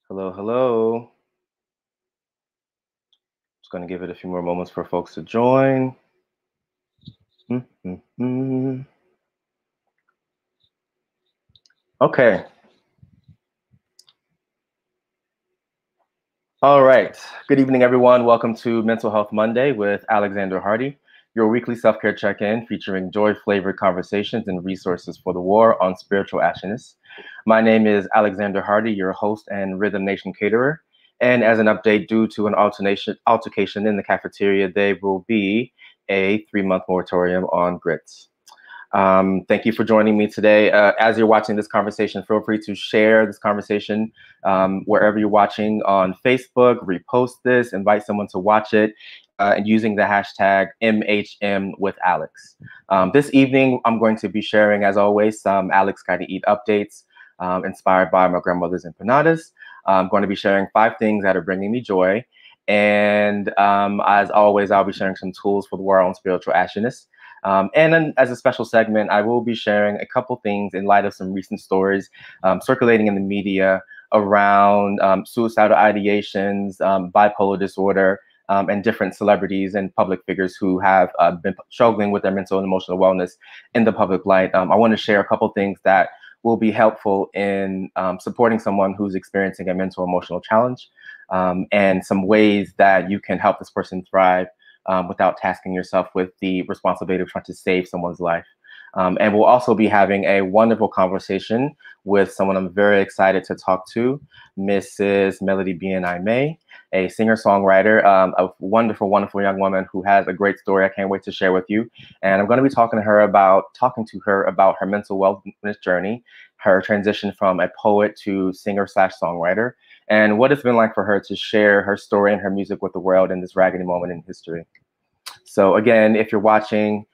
Hello, hello. Just going to give it a few more moments for folks to join. Mm-hmm. Okay. All right. Good evening, everyone. Welcome to Mental Health Monday with Alexander Hardy, your weekly self-care check-in featuring joy-flavored conversations and resources for the war on spiritual ashiness. My name is Alexander Hardy, your host and Rhythm Nation caterer. And as an update, due to an altercation in the cafeteria, there will be a 3-month moratorium on grits. Thank you for joining me today. As you're watching this conversation, feel free to share this conversation wherever you're watching on Facebook, repost this, invite someone to watch it, and using the hashtag MHM with Alex. This evening, I'm going to be sharing, as always, some Alex Gotta Eat updates inspired by my grandmother's empanadas. I'm going to be sharing 5 things that are bringing me joy. And as always, I'll be sharing some tools for the war on spiritual ashiness. And then as a special segment, I will be sharing a couple things in light of some recent stories circulating in the media around suicidal ideations, bipolar disorder, and different celebrities and public figures who have been struggling with their mental and emotional wellness in the public light. I want to share a couple things that will be helpful in supporting someone who's experiencing a mental emotional challenge, and some ways that you can help this person thrive without tasking yourself with the responsibility of trying to save someone's life. And we'll also be having a wonderful conversation with someone I'm very excited to talk to, Mrs. Melody Bien Aime, a singer-songwriter, a wonderful, wonderful young woman who has a great story I can't wait to share with you. And I'm going to be talking to her about her mental wellness journey, her transition from a poet to singer/songwriter, and what it's been like for her to share her story and her music with the world in this raggedy moment in history. So again, if you're watching,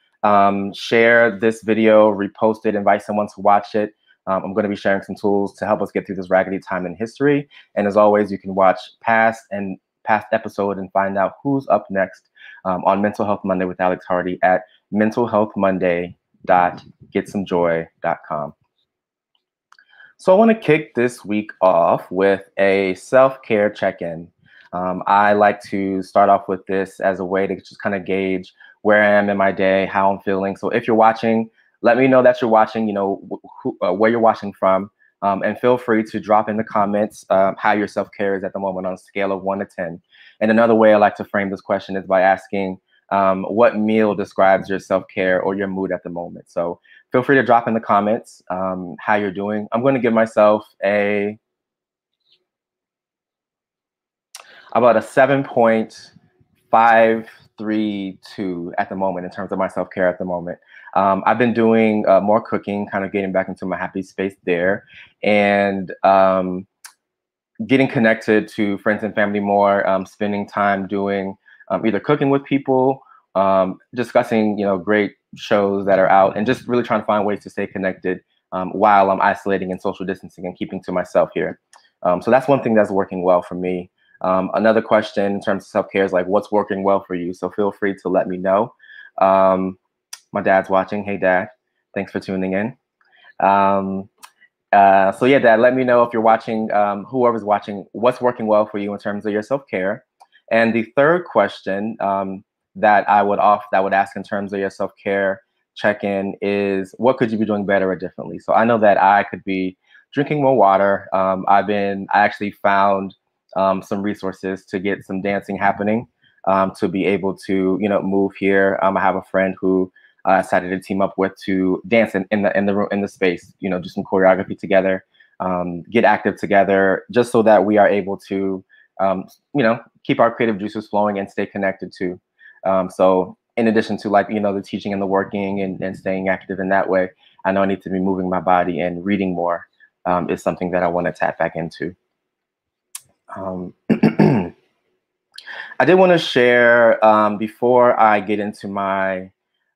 share this video, repost it, invite someone to watch it. I'm going to be sharing some tools to help us get through this raggedy time in history. And as always, you can watch past episode and find out who's up next on Mental Health Monday with Alex Hardy at mentalhealthmonday.getsomejoy.com. So I want to kick this week off with a self-care check-in. I like to start off with this as a way to just kind of gauge where I am in my day, how I'm feeling. So if you're watching, let me know that you're watching, where you're watching from, and feel free to drop in the comments how your self-care is at the moment on a scale of 1 to 10. And another way I like to frame this question is by asking what meal describes your self-care or your mood at the moment. So feel free to drop in the comments how you're doing. I'm going to give myself about a 7.532 at the moment in terms of my self-care at the moment. I've been doing more cooking, kind of getting back into my happy space there, and getting connected to friends and family more, spending time doing either cooking with people, discussing great shows that are out, and just really trying to find ways to stay connected while I'm isolating and social distancing and keeping to myself here. So that's one thing that's working well for me. Another question in terms of self-care is like, what's working well for you? So feel free to let me know. My dad's watching. Hey, Dad. Thanks for tuning in. So yeah, Dad, let me know if you're watching, whoever's watching, what's working well for you in terms of your self-care. And the third question that I would ask in terms of your self-care check-in is, what could you be doing better or differently? So I know that I could be drinking more water. I actually found some resources to get some dancing happening, to be able to move here. I have a friend who decided to team up with to dance in the space, do some choreography together, get active together, just so that we are able to keep our creative juices flowing and stay connected too. So in addition to the teaching and the working and staying active in that way, I know I need to be moving my body, and reading more is something that I want to tap back into. I did want to share before I get into my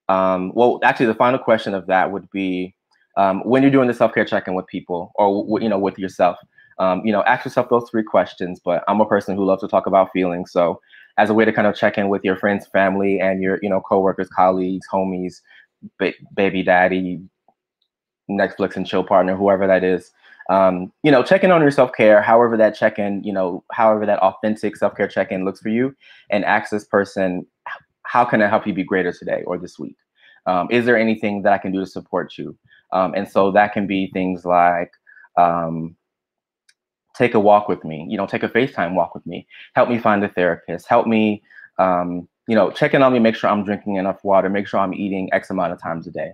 well, actually, the final question of that would be, when you're doing the self-care check-in with people, or with yourself, ask yourself those 3 questions. But I'm a person who loves to talk about feelings, so as a way to kind of check in with your friends, family, and your coworkers, colleagues, homies, baby daddy, Netflix and chill partner, whoever that is, check in on your self-care, however that check-in, however that authentic self-care check-in looks for you, and ask this person, how can I help you be greater today or this week? Is there anything that I can do to support you? And so that can be things like, take a walk with me, take a FaceTime walk with me, help me find a therapist, help me, check in on me, make sure I'm drinking enough water, make sure I'm eating X amount of times a day,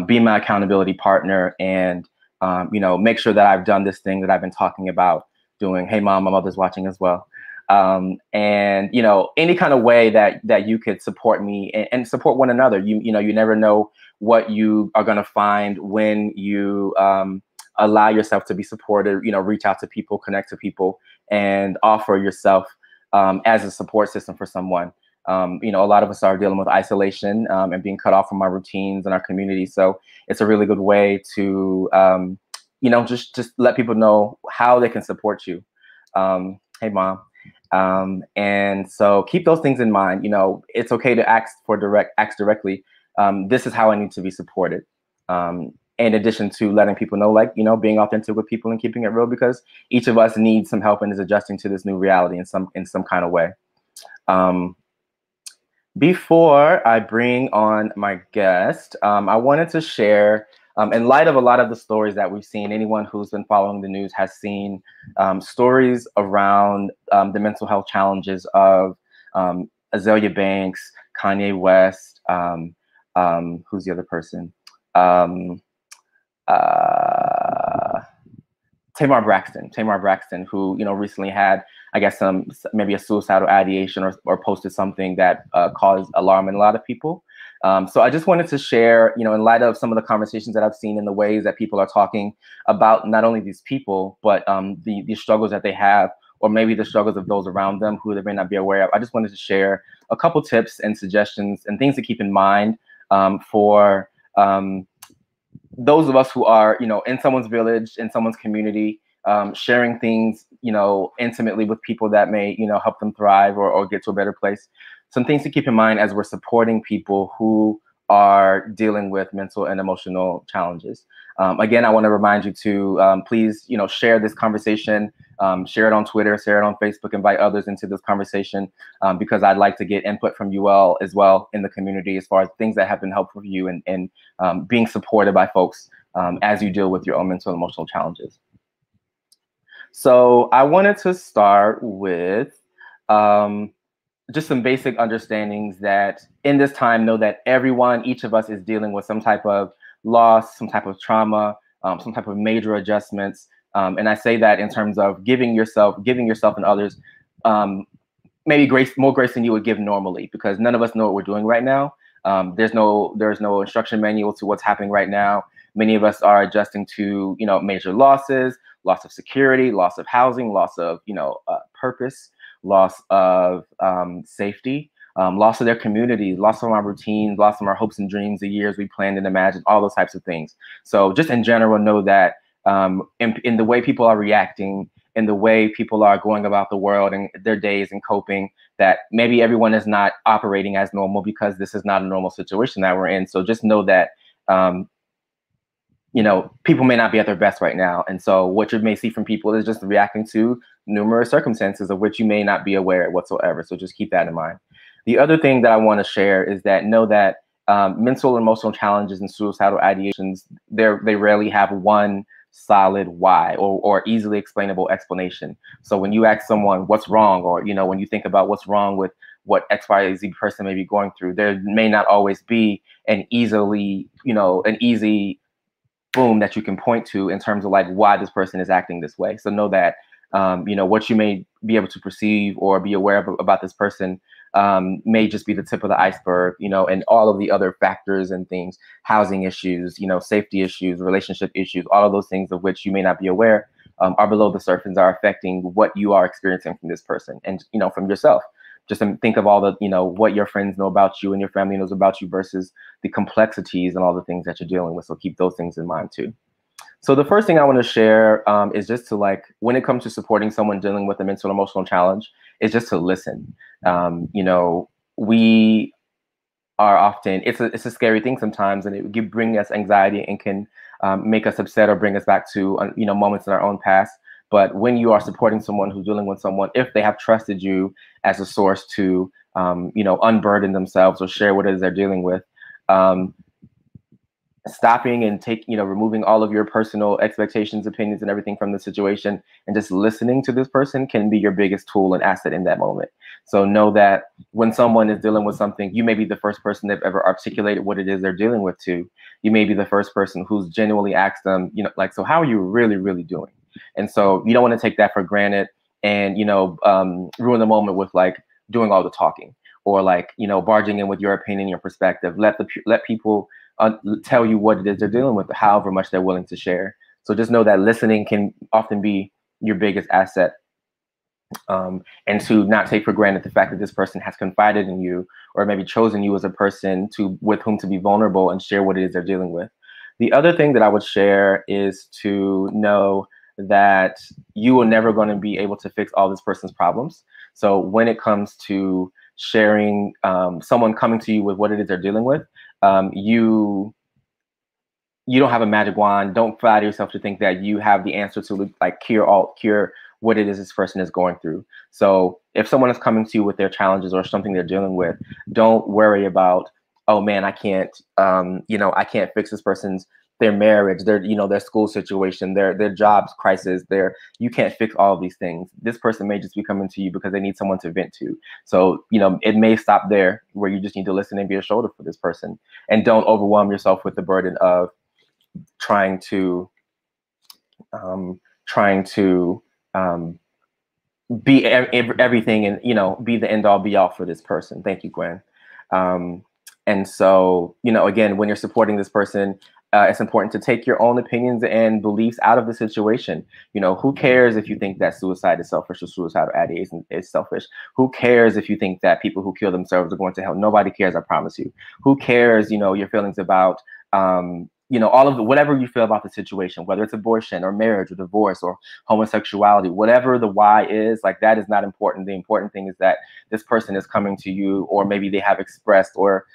be my accountability partner, and, make sure that I've done this thing that I've been talking about doing. Hey, mom, my mother's watching as well. And, any kind of way that you could support me and support one another. You never know what you are going to find when you, allow yourself to be supported, reach out to people, connect to people, and offer yourself as a support system for someone. A lot of us are dealing with isolation and being cut off from our routines and our community. So it's a really good way to, just let people know how they can support you. Hey, mom. And so keep those things in mind. It's okay to ask directly. This is how I need to be supported. In addition to letting people know, being authentic with people and keeping it real, because each of us needs some help and is adjusting to this new reality in some kind of way. Before I bring on my guest, I wanted to share, in light of a lot of the stories that we've seen, anyone who's been following the news has seen stories around the mental health challenges of Azealia Banks, Kanye West, who's the other person? Tamar Braxton, who recently had, I guess, maybe a suicidal ideation or posted something that caused alarm in a lot of people. So I just wanted to share, in light of some of the conversations that I've seen and the ways that people are talking about not only these people, but the struggles that they have, or maybe the struggles of those around them who they may not be aware of. I just wanted to share a couple tips and suggestions and things to keep in mind for those of us who are, in someone's village, in someone's community, sharing things, intimately with people that may, help them thrive or get to a better place. Some things to keep in mind as we're supporting people who are dealing with mental and emotional challenges. Again, I want to remind you to please, share this conversation, share it on Twitter, share it on Facebook, invite others into this conversation, because I'd like to get input from you all as well in the community as far as things that have been helpful for you and being supported by folks as you deal with your own mental and emotional challenges. So I wanted to start with just some basic understandings that in this time, know that each of us is dealing with some type of loss, some type of trauma, some type of major adjustments. And I say that in terms of giving yourself and others maybe more grace than you would give normally, because none of us know what we're doing right now. There's no instruction manual to what's happening right now. Many of us are adjusting to, major losses, loss of security, loss of housing, loss of, purpose, loss of safety, loss of their community, loss of our routines, loss of our hopes and dreams, the years we planned and imagined, all those types of things. So just in general, know that in the way people are reacting, in the way people are going about the world and their days and coping, that maybe everyone is not operating as normal because this is not a normal situation that we're in. So just know that, people may not be at their best right now. And so what you may see from people is just reacting to numerous circumstances of which you may not be aware whatsoever. So just keep that in mind. The other thing that I want to share is that know that mental and emotional challenges and suicidal ideations, they rarely have one solid why or easily explainable explanation. So when you ask someone what's wrong, or when you think about what's wrong with what XYZ person may be going through, there may not always be an easy boom that you can point to in terms of like why this person is acting this way. So know that what you may be able to perceive or be aware of about this person may just be the tip of the iceberg, and all of the other factors and things, housing issues, safety issues, relationship issues, all of those things of which you may not be aware are below the surface, are affecting what you are experiencing from this person and, from yourself. Just think of all the, what your friends know about you and your family knows about you versus the complexities and all the things that you're dealing with. So keep those things in mind too. So the first thing I want to share is just to when it comes to supporting someone dealing with a mental and emotional challenge, is just to listen. We are often, it's a scary thing sometimes, and it can bring us anxiety and can make us upset or bring us back to moments in our own past. But when you are supporting someone who's dealing with someone, if they have trusted you as a source to unburden themselves or share what it is they're dealing with, stopping and removing all of your personal expectations, opinions, and everything from the situation, and just listening to this person can be your biggest tool and asset in that moment. So know that when someone is dealing with something, you may be the first person they've ever articulated what it is they're dealing with to. You may be the first person who's genuinely asked them, so how are you really, really doing? And so you don't want to take that for granted and, ruin the moment with doing all the talking or barging in with your opinion, your perspective. Let people tell you what it is they're dealing with, however much they're willing to share. So just know that listening can often be your biggest asset. And to not take for granted the fact that this person has confided in you or maybe chosen you as a person with whom to be vulnerable and share what it is they're dealing with. The other thing that I would share is to know that you are never going to be able to fix all this person's problems. So when it comes to sharing, someone coming to you with what it is they're dealing with, you don't have a magic wand. Don't flatter yourself to think that you have the answer to cure what it is this person is going through. So if someone is coming to you with their challenges or something they're dealing with, don't worry about, oh man, I can't fix this their marriage, their school situation, their jobs crisis, you can't fix all of these things. This person may just be coming to you because they need someone to vent to. So, it may stop there where you just need to listen and be a shoulder for this person. And don't overwhelm yourself with the burden of trying to be everything and, be the end all be all for this person. Thank you, Gwen. And so, again, when you're supporting this person, it's important to take your own opinions and beliefs out of the situation. Who cares if you think that suicide is selfish or suicidal ideation is selfish? Who cares if you think that people who kill themselves are going to hell? Nobody cares, I promise you. Who cares, your feelings about, all of whatever you feel about the situation, whether it's abortion or marriage or divorce or homosexuality, whatever the why is, that is not important. The important thing is that this person is coming to you, or maybe they have expressed or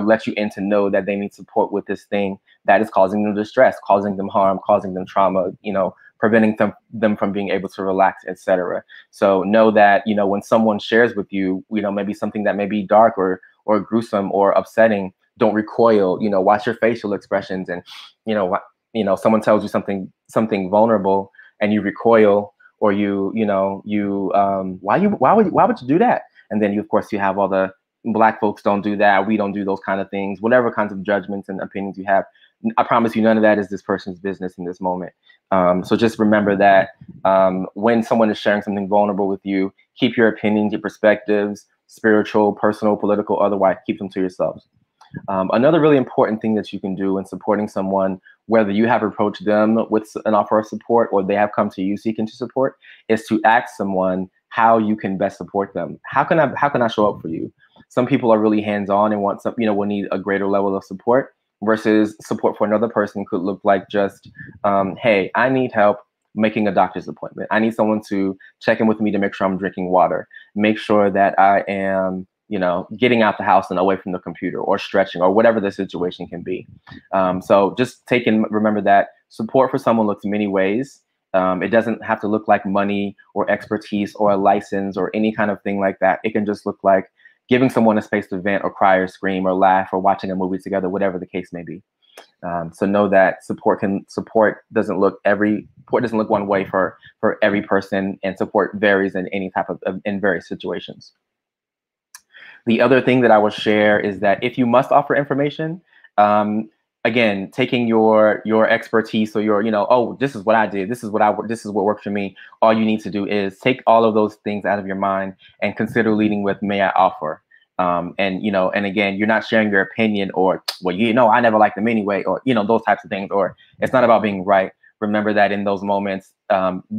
let you in to know that they need support with this thing that is causing them distress, causing them harm, causing them trauma, preventing them from being able to relax, etc. So know that, when someone shares with you, maybe something that may be dark or gruesome or upsetting, don't recoil, watch your facial expressions. And, someone tells you something vulnerable and you recoil, or why would you do that? And then of course you have all the Black folks don't do that. We don't do those kind of things, whatever kinds of judgments and opinions you have. I promise you none of that is this person's business in this moment. So just remember that when someone is sharing something vulnerable with you, keep your opinions, your perspectives, spiritual, personal, political, otherwise, keep them to yourselves. Another really important thing that you can do in supporting someone, whether you have approached them with an offer of support or they have come to you seeking to support, is to ask someone how you can best support them. How can I show up for you? Some people are really hands-on and will need a greater level of support, versus support for another person could look like just, hey, I need help making a doctor's appointment. I need someone to check in with me to make sure I'm drinking water, make sure that I am getting out the house and away from the computer, or stretching, or whatever the situation can be. So just remember that support for someone looks many ways. It doesn't have to look like money or expertise or a license or any kind of thing like that. It can just look like giving someone a space to vent or cry or scream or laugh or watching a movie together, whatever the case may be. So know that support doesn't look one way for every person, and support varies in various situations. The other thing that I will share is that if you must offer information, again, taking your expertise or your, oh, this is what I did, this is what worked for me. All you need to do is take all of those things out of your mind and consider leading with, may I offer? And again, you're not sharing your opinion or, well, I never liked them anyway, or, those types of things, or it's not about being right. Remember that in those moments,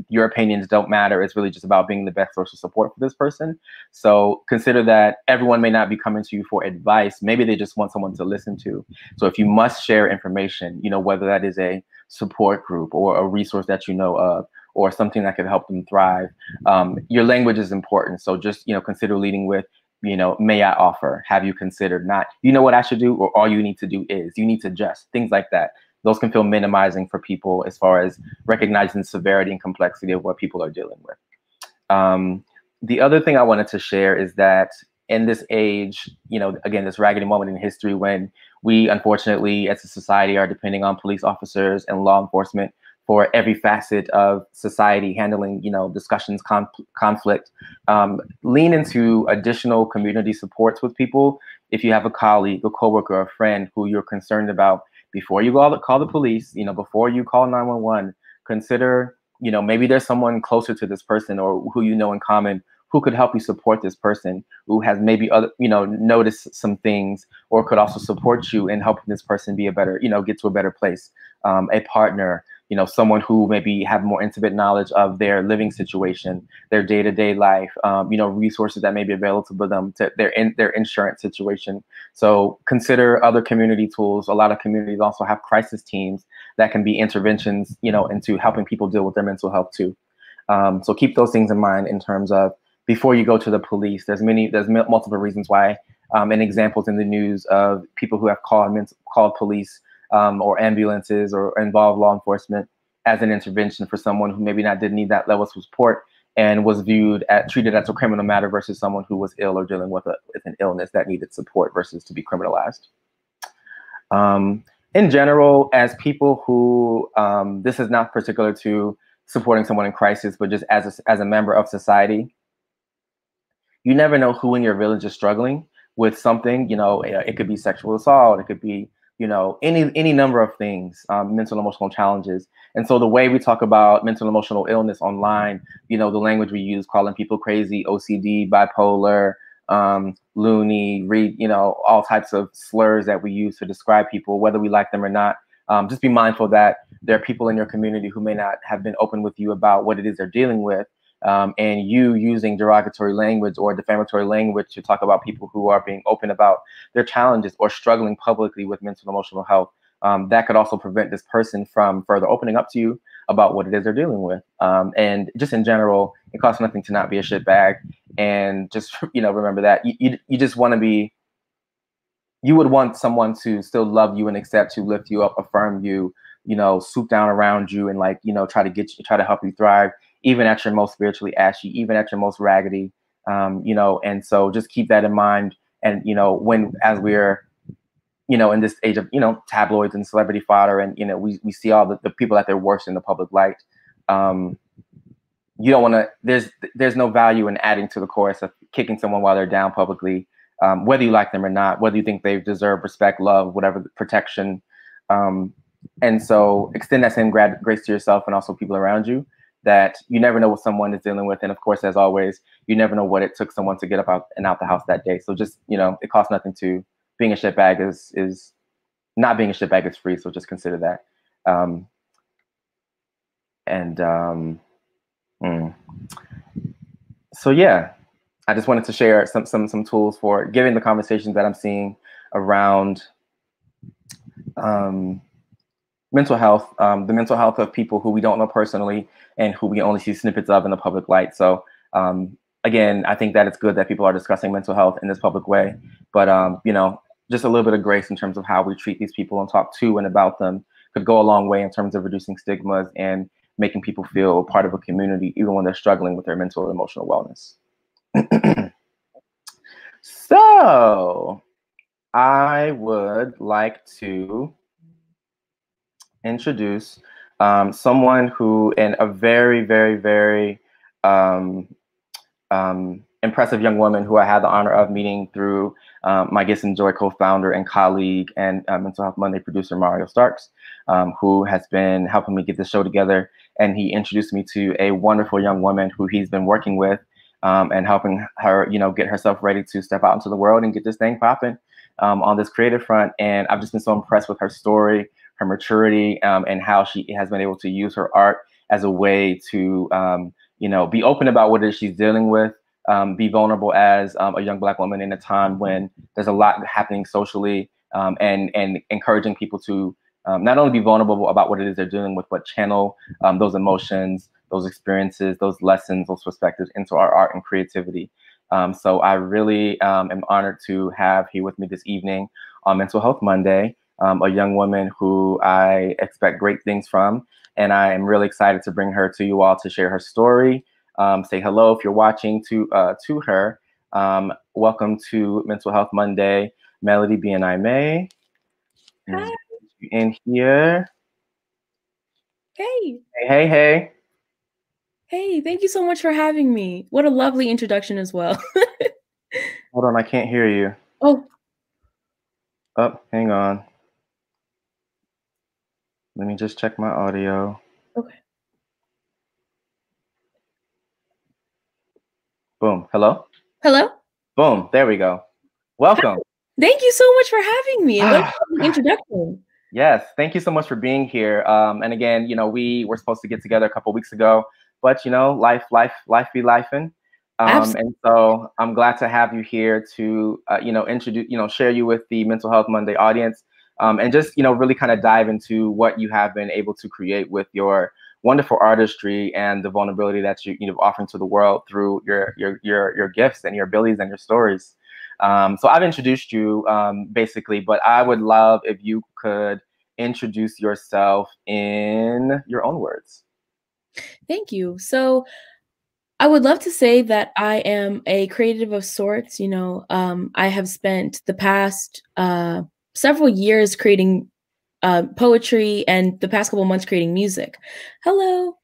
your opinions don't matter. It's really just about being the best source of support for this person. So consider that everyone may not be coming to you for advice. Maybe they just want someone to listen to. So if you must share information, whether that is a support group or a resource that you know of, or something that could help them thrive, your language is important. So just, consider leading with, may I offer? Have you considered? Not, what I should do, or all you need to do is, you need to just, things like that. those can feel minimizing for people as far as recognizing the severity and complexity of what people are dealing with. The other thing I wanted to share is that in this age, again, this raggedy moment in history when we, unfortunately, as a society, are depending on police officers and law enforcement for every facet of society, handling, discussions, conflict, lean into additional community supports with people. If you have a colleague, a coworker, a friend who you're concerned about, before you call the police, before you call 911, consider, maybe there's someone closer to this person or who you know in common who could help you support this person, who has maybe noticed some things, or could also support you in helping this person be a better, get to a better place. A partner, someone who maybe have more intimate knowledge of their living situation, their day-to-day life, resources that may be available to them, to their insurance situation. So consider other community tools. A lot of communities also have crisis teams that can be interventions, into helping people deal with their mental health too. So keep those things in mind in terms of before you go to the police. There's multiple reasons why, and examples in the news of people who have called police or ambulances or involved law enforcement as an intervention for someone who maybe didn't need that level of support and was treated as a criminal matter versus someone who was ill or dealing with an illness that needed support versus to be criminalized. In general, as people who, this is not particular to supporting someone in crisis, but just as a member of society, you never know who in your village is struggling with something. It could be sexual assault, it could be, any number of things, mental and emotional challenges. And so the way we talk about mental and emotional illness online, the language we use, calling people crazy, OCD, bipolar, loony, all types of slurs that we use to describe people, whether we like them or not. Just be mindful that there are people in your community who may not have been open with you about what it is they're dealing with. And you using derogatory language or defamatory language to talk about people who are being open about their challenges or struggling publicly with mental and emotional health, that could also prevent this person from further opening up to you about what it is they're dealing with. And just in general, it costs nothing to not be a shitbag. And just, remember that you just want to be, you would want someone to still love you and accept you, lift you up, affirm you, swoop down around you and try to help you thrive, even at your most spiritually ashy, even at your most raggedy, and so just keep that in mind. And, as we're, in this age of, tabloids and celebrity fodder, and, we see all the people at their worst in the public light. You don't want to, there's no value in adding to the chorus of kicking someone while they're down publicly, whether you like them or not, whether you think they deserve respect, love, whatever, protection. And so extend that same grace to yourself and also people around you, that you never know what someone is dealing with. And of course, as always, you never know what it took someone to get up out the house that day. So just, it costs nothing to, being a shitbag is not being a shitbag is free. So just consider that. So yeah, I just wanted to share some tools for giving the conversations that I'm seeing around mental health, the mental health of people who we don't know personally and who we only see snippets of in the public light. So again, I think that it's good that people are discussing mental health in this public way, but just a little bit of grace in terms of how we treat these people and talk to and about them could go a long way in terms of reducing stigmas and making people feel part of a community, even when they're struggling with their mental and emotional wellness. So I would like to introduce someone who, and a very, very, very impressive young woman who I had the honor of meeting through my Gifts and Joy co-founder and colleague and Mental Health Monday producer, Mario Starks, who has been helping me get the show together. And he introduced me to a wonderful young woman who he's been working with and helping her, get herself ready to step out into the world and get this thing popping on this creative front. And I've just been so impressed with her story, her maturity, and how she has been able to use her art as a way to, be open about what it is she's dealing with, be vulnerable as a young Black woman in a time when there's a lot happening socially, and encouraging people to not only be vulnerable about what it is they're dealing with, but channel those emotions, those experiences, those lessons, those perspectives into our art and creativity. So I really am honored to have here with me this evening on Mental Health Monday, a young woman who I expect great things from. And I am really excited to bring her to you all to share her story. Say hello if you're watching to her. Welcome to Mental Health Monday, Melody Bien Aime. Hi. In here. Hey. Hey. Hey, thank you so much for having me. What a lovely introduction as well. Hold on, I can't hear you. Oh, Hang on. Let me just check my audio. okay. Boom. Hello? Hello? Boom. There we go. Welcome. Thank you so much for having me. And what a lovely introduction. Yes, thank you so much for being here. And again, we were supposed to get together a couple weeks ago, but life be lifing. And so I'm glad to have you here to, introduce, share you with the Mental Health Monday audience, and just, really kind of dive into what you have been able to create with your wonderful artistry and the vulnerability that you've offered to the world through your gifts and your abilities and your stories. So I've introduced you basically, but I would love if you could introduce yourself in your own words. Thank you. So I would love to say that I am a creative of sorts. I have spent the past several years creating poetry and the past couple months creating music. Hello.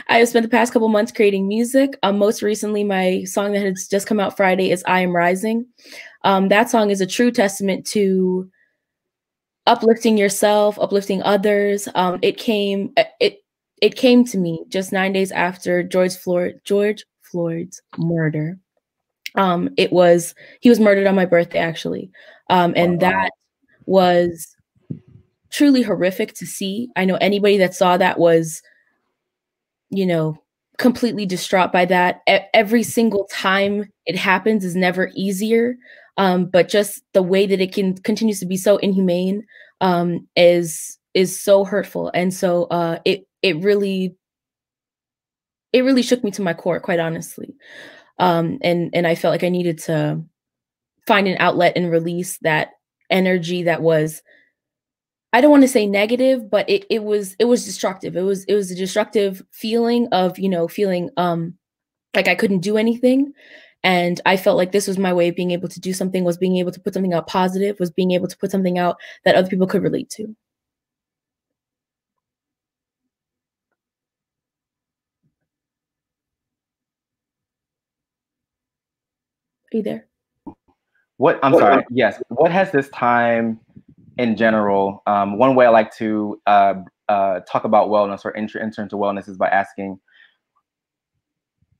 I have spent the past couple months creating music. Most recently, my song that has just come out Friday is I Am Rising. That song is a true testament to uplifting yourself, uplifting others. It came to me just 9 days after George Floyd's murder. He was murdered on my birthday, actually. And that was truly horrific to see. I know anybody that saw that was, completely distraught by that. Every single time it happens is never easier. But just the way that it continues to be so inhumane is so hurtful. And so it really shook me to my core, quite honestly. And I felt like I needed to find an outlet and release that energy that was, I don't want to say negative, but it was destructive. It was a destructive feeling of, feeling like I couldn't do anything. And I felt like this was my way of being able to do something, was being able to put something out positive, was being able to put something out that other people could relate to. Are you there? I'm sorry. Yes. What has this time in general, one way I like to talk about wellness or enter into wellness is by asking,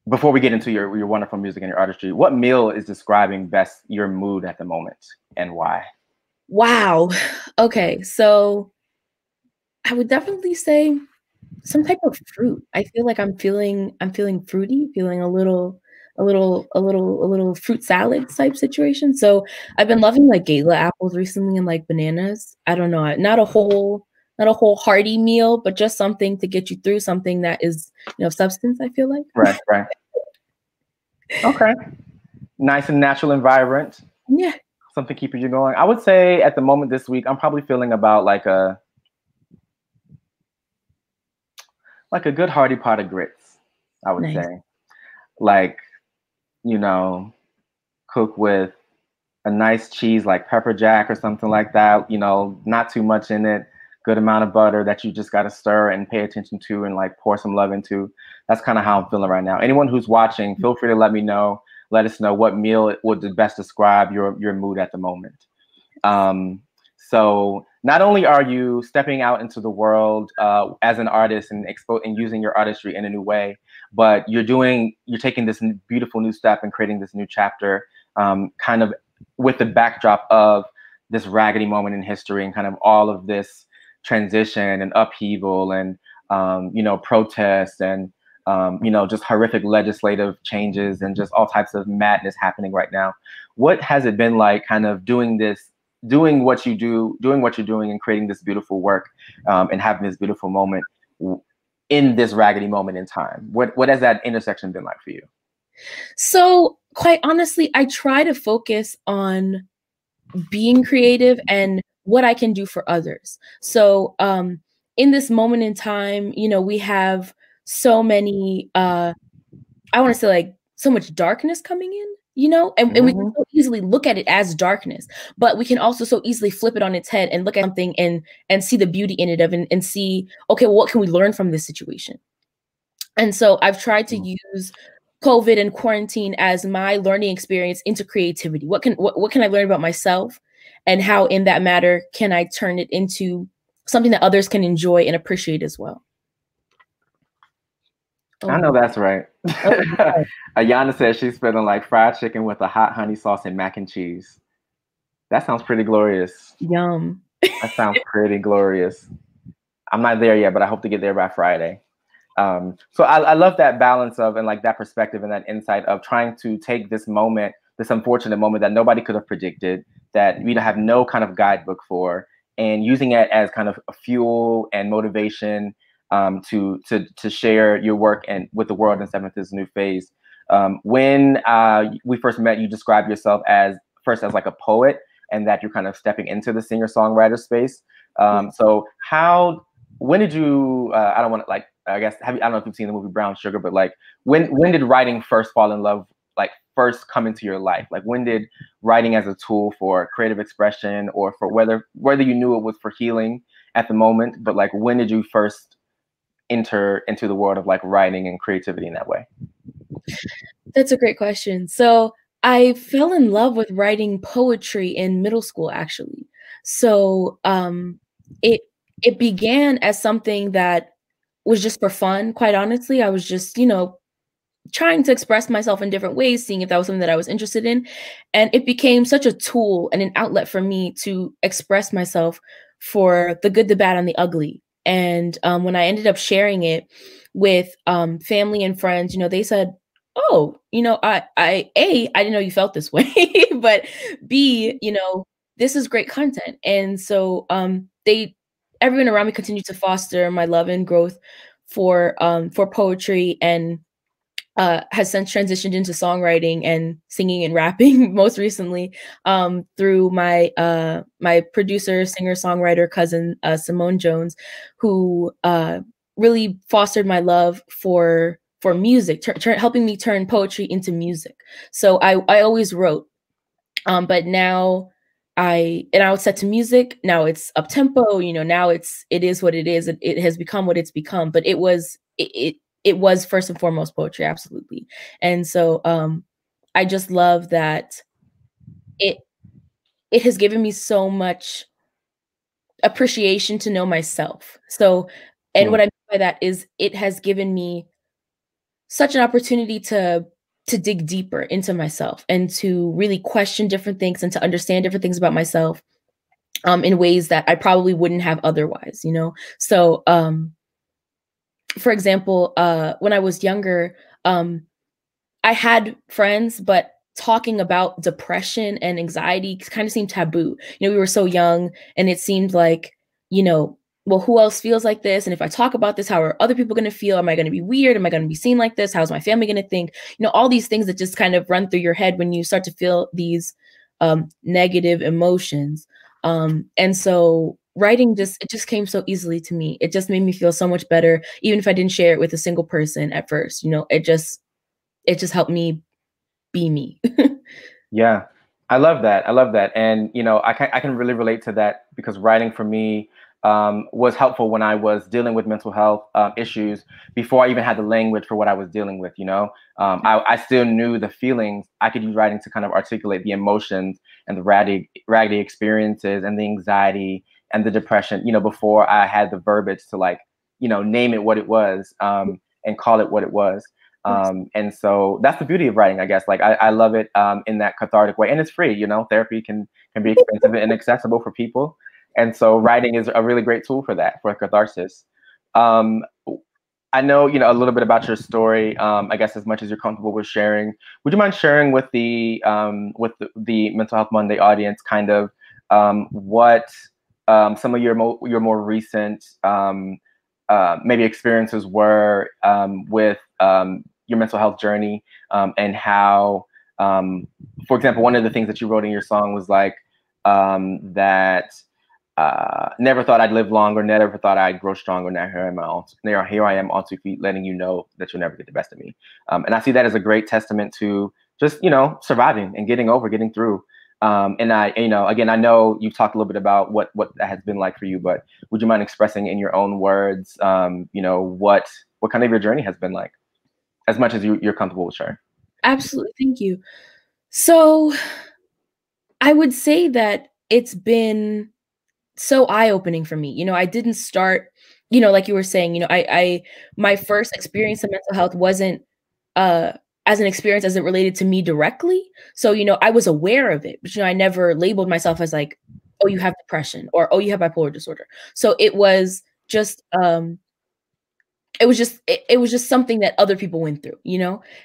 before we get into your wonderful music and your artistry, what meal is describing best your mood at the moment and why? Wow. Okay. So I would definitely say some type of fruit. I feel like I'm feeling fruity, feeling a little fruit salad type situation. So I've been loving like Gala apples recently and like bananas. I don't know, not a whole hearty meal, but just something to get you through, something that is, substance, I feel like. Right. Okay. Nice and natural environment. Yeah. Something keeping you going. I would say at the moment this week, I'm probably feeling about like a good hearty pot of grits, I would say. Like, cook with a nice cheese like pepper jack or something like that, not too much in it, good amount of butter that you just got to stir and pay attention to and like pour some love into. That's kind of how I'm feeling right now. Anyone who's watching, feel free to let us know what meal would best describe your mood at the moment. So not only are you stepping out into the world as an artist and using your artistry in a new way, but you're taking this beautiful new step and creating this new chapter, kind of with the backdrop of this raggedy moment in history and kind of all of this transition and upheaval and protests and just horrific legislative changes and just all types of madness happening right now. What has it been like kind of doing what you're doing and creating this beautiful work and having this beautiful moment in this raggedy moment in time? What has that intersection been like for you? So quite honestly, I try to focus on being creative and what I can do for others. So in this moment in time, you know, we have so many, I want to say like so much darkness coming in, you know, and we can so easily look at it as darkness, but we can also so easily flip it on its head and look at something and see the beauty in it and see, okay, well, what can we learn from this situation? And so I've tried to use COVID and quarantine as my learning experience into creativity. What can I learn about myself, and how in that matter can I turn it into something that others can enjoy and appreciate as well? I know that's right. Oh, Ayana says she's feeling like fried chicken with a hot honey sauce and mac and cheese. That sounds pretty glorious. yum. That sounds pretty glorious. I'm not there yet, but I hope to get there by Friday. So I love that balance of, and like that perspective and that insight of trying to take this moment, this unfortunate moment that nobody could have predicted, that we have no kind of guidebook for, and using it as kind of a fuel and motivation to share your work and with the world and step into this new phase. When we first met, you described yourself as first as like a poet, and that you're kind of stepping into the singer-songwriter space. So when did you? I don't want to like. I guess I don't know if you've seen the movie Brown Sugar, but like when did writing first fall in love? Like first come into your life? Like when did writing as a tool for creative expression, or for whether you knew it was for healing at the moment, but like when did you first enter into the world of like writing and creativity in that way? That's a great question. So I fell in love with writing poetry in middle school, actually. So it it began as something that was just for fun. Quite honestly, I was just, you know, trying to express myself in different ways, seeing if that was something that I was interested in. And it became such a tool and an outlet for me to express myself for the good, the bad, and the ugly. And when I ended up sharing it with family and friends, you know, they said, "Oh, you know, I didn't know you felt this way, but B, you know, this is great content." And so everyone around me continued to foster my love and growth for poetry, and has since transitioned into songwriting and singing and rapping most recently through my producer, singer, songwriter cousin Simone Jones, who really fostered my love for music, helping me turn poetry into music. So I always wrote, but now I was set to music. Now it's up tempo. You know, now it is what it is. It has become what it's become. But it was first and foremost poetry, absolutely. And so I just love that it has given me so much appreciation to know myself. So, and what I mean by that is it has given me such an opportunity to dig deeper into myself and to really question different things and to understand different things about myself in ways that I probably wouldn't have otherwise, you know? So, for example, when I was younger, I had friends, but talking about depression and anxiety kind of seemed taboo. You know, we were so young, and it seemed like, you know, well, who else feels like this? And if I talk about this, how are other people going to feel? Am I going to be weird? Am I going to be seen like this? How's my family going to think? You know, all these things that just kind of run through your head when you start to feel these negative emotions. And so writing it just came so easily to me. It just made me feel so much better, even if I didn't share it with a single person at first. You know, it just helped me be me. Yeah, I love that. I love that. And, you know, I can really relate to that, because writing for me was helpful when I was dealing with mental health issues before I even had the language for what I was dealing with, you know. I still knew the feelings. I could use writing to kind of articulate the emotions and the raggedy experiences and the anxiety and the depression, you know, before I had the verbiage to like, you know, name it what it was and call it what it was. And so that's the beauty of writing, I guess. Like I love it in that cathartic way, and it's free. You know, therapy can be expensive and inaccessible for people, and so writing is a really great tool for that, for catharsis. I know, you know, a little bit about your story. I guess as much as you're comfortable with sharing, would you mind sharing with the Mental Health Monday audience kind of what some of your more recent maybe experiences were with your mental health journey, and how, for example, one of the things that you wrote in your song was like that never thought I'd live longer, never thought I'd grow stronger. Now here I am on 2 feet, letting you know that you'll never get the best of me. And I see that as a great testament to just, surviving and getting through. And again, I know you've talked a little bit about what that has been like for you, but would you mind expressing in your own words, what kind of your journey has been like, as much as you're comfortable with sharing? Absolutely. Thank you. So I would say that it's been so eye-opening for me. I didn't start, like you were saying, my first experience in mental health wasn't as an experience as it related to me directly. So, I was aware of it, but I never labeled myself as like, oh, you have depression, or oh, you have bipolar disorder. So it was just it was just something that other people went through,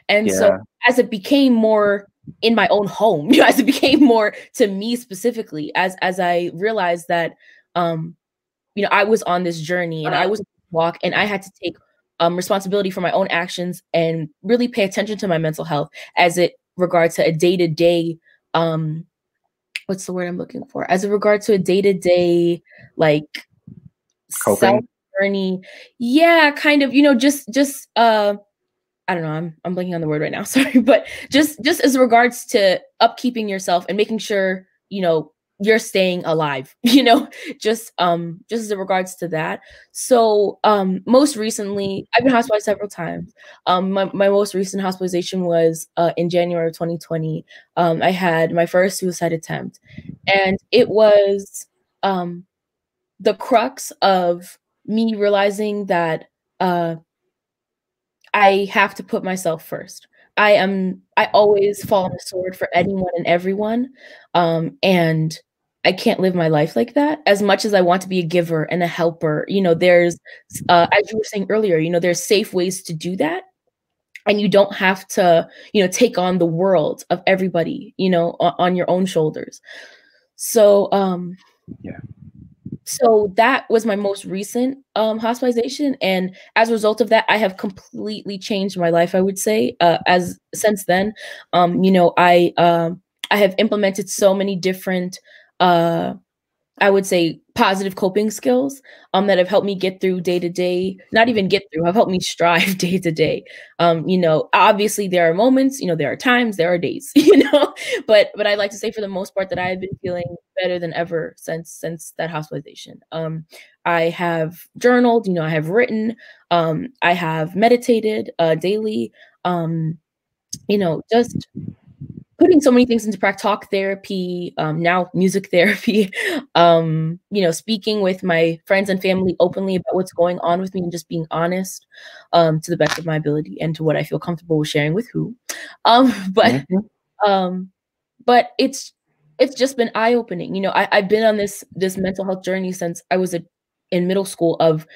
And so as it became more in my own home, as it became more to me specifically, as I realized that, I was on this journey and I was on this walk, and I had to take responsibility for my own actions and really pay attention to my mental health as it regards to a day-to-day, what's the word I'm looking for? As it regards to a day-to-day, like, Coping journey. Yeah, kind of, just I don't know, I'm blanking on the word right now, sorry, but just as regards to upkeeping yourself and making sure, you're staying alive, just as it regards to that. So most recently, I've been hospitalized several times. My most recent hospitalization was in January of 2020. I had my first suicide attempt, and it was the crux of me realizing that I have to put myself first. I always fall on the sword for anyone and everyone. And I can't live my life like that. As much as I want to be a giver and a helper, there's, as you were saying earlier, there's safe ways to do that. And you don't have to, take on the world of everybody, on your own shoulders. So, yeah. So that was my most recent hospitalization, and as a result of that, I have completely changed my life, I would say. As since then, I have implemented so many different, I would say, positive coping skills that have helped me get through day to day. Not even get through, have helped me strive day to day. Obviously there are moments, there are times, there are days, but I like to say for the most part that I have been feeling better than ever since that hospitalization. I have journaled, I have written, I have meditated daily, just putting so many things into practice, talk therapy, now music therapy, speaking with my friends and family openly about what's going on with me and just being honest to the best of my ability and to what I feel comfortable with sharing with who. But it's just been eye-opening. I've been on this mental health journey since I was in middle school of,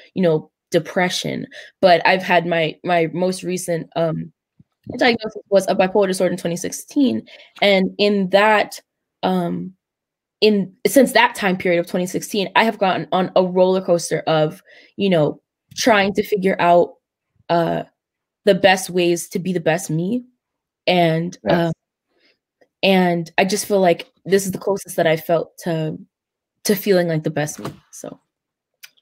depression, but I've had my most recent diagnosis was a bipolar disorder in 2016, and in that since that time period of 2016, I have gotten on a roller coaster of trying to figure out the best ways to be the best me, and and I just feel like this is the closest that I felt to feeling like the best me. So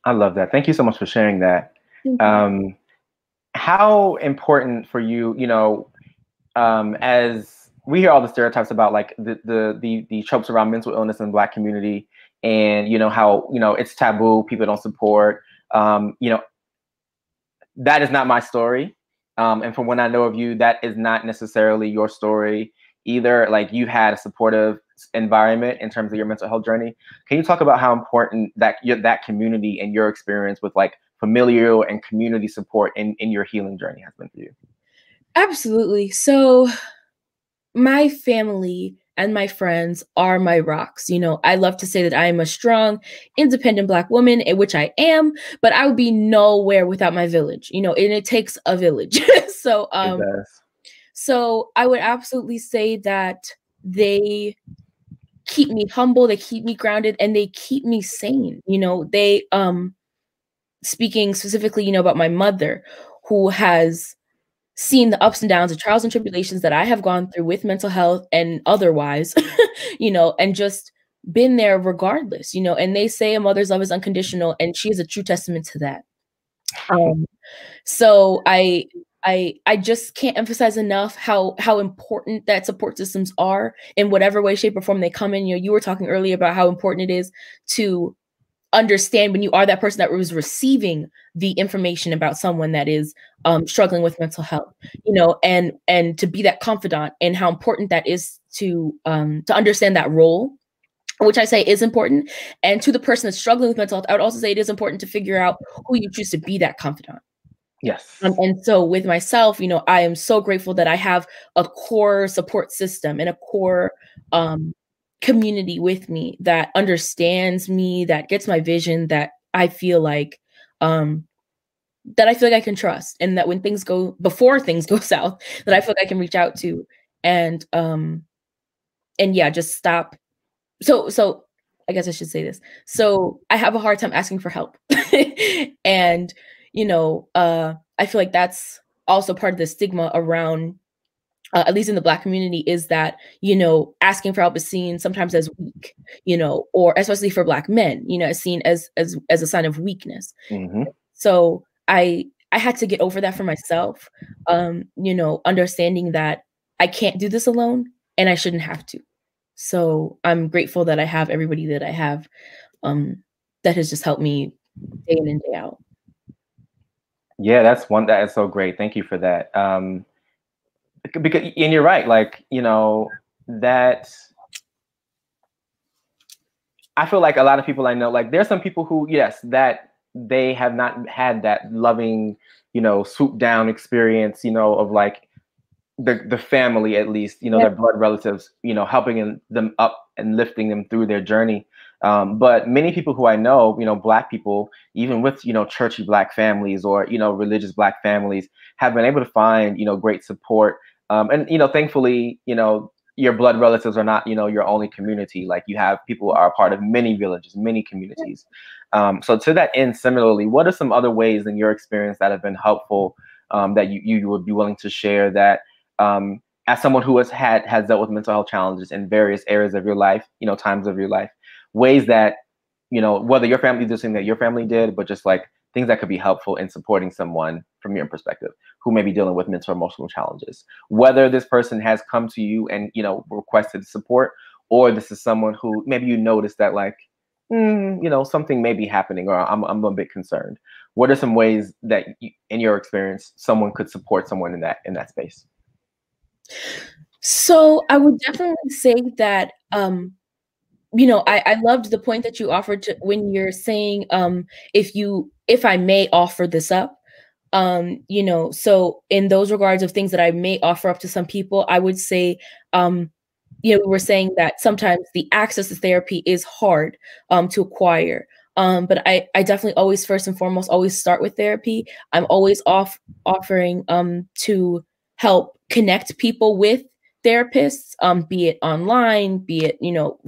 I love that. Thank you so much for sharing that. How important for you, as we hear all the stereotypes about like the tropes around mental illness in the Black community, and how it's taboo, people don't support. That is not my story, and from when I know of you, that is not necessarily your story either. Like, you had a supportive environment in terms of your mental health journey. Can you talk about how important that community and your experience with like familial and community support in your healing journey has been for you? Absolutely. So my family and my friends are my rocks. I love to say that I am a strong, independent Black woman, in which I am, but I would be nowhere without my village, and it takes a village. So, so I would absolutely say that they keep me humble, they keep me grounded, and they keep me sane. They, speaking specifically, about my mother, who has seen the ups and downs, the trials and tribulations that I have gone through with mental health and otherwise, and just been there regardless, you know, and they say a mother's love is unconditional, and she is a true testament to that. So I just can't emphasize enough how important that support systems are in whatever way, shape, or form they come in. You know, you were talking earlier about how important it is to understand when you are that person that was receiving the information about someone that is struggling with mental health, you know, and to be that confidant, and how important that is to understand that role, which I say is important. And to the person that's struggling with mental health, I would also say it is important to figure out who you choose to be that confidant. Yes. And so with myself, you know, I am so grateful that I have a core support system and a core community with me that understands me, that gets my vision, that I feel like I can trust, and that when things go, before things go south, that I feel like I can reach out to, and yeah, just stop. So I guess I should say this. So I have a hard time asking for help. And, you know, I feel like that's also part of the stigma around, at least in the Black community, is that, you know, asking for help is seen sometimes as weak, you know, or especially for Black men, you know, is seen as a sign of weakness. Mm-hmm. So I had to get over that for myself, you know, understanding that I can't do this alone and I shouldn't have to. So I'm grateful that I have everybody that I have, that has just helped me day in and day out. Yeah, that is so great. Thank you for that. Because, and you're right, like, you know, that I feel like a lot of people I know, like there's some people who, yes, that they have not had that loving, you know, swoop down experience, you know, of like the family, at least, you know, their blood relatives, you know, helping them up and lifting them through their journey. But many people who I know, you know, Black people, even with, you know, churchy Black families or, you know, religious Black families, have been able to find, you know, great support. And, you know, thankfully, you know, your blood relatives are not, you know, your only community. Like you have people who are a part of many villages, many communities. So to that end, similarly, what are some other ways in your experience that have been helpful, that you would be willing to share, that as someone who has dealt with mental health challenges in various areas of your life, you know, times of your life, ways that, you know, whether your family did something that your family did, but just like things that could be helpful in supporting someone from your perspective who may be dealing with mental or emotional challenges, whether this person has come to you and, you know, requested support, or this is someone who maybe you noticed that like, you know, something may be happening, or I'm a bit concerned. What are some ways that in your experience, someone could support someone in that space? So I would definitely say that, you know, I loved the point that you offered to, when you're saying, if I may offer this up, you know, so in those regards of things that I may offer up to some people, I would say, you know, we were saying that sometimes the access to therapy is hard, to acquire. But I definitely always, first and foremost, always start with therapy. I'm always offering, to help connect people with therapists, be it online, be it, you know,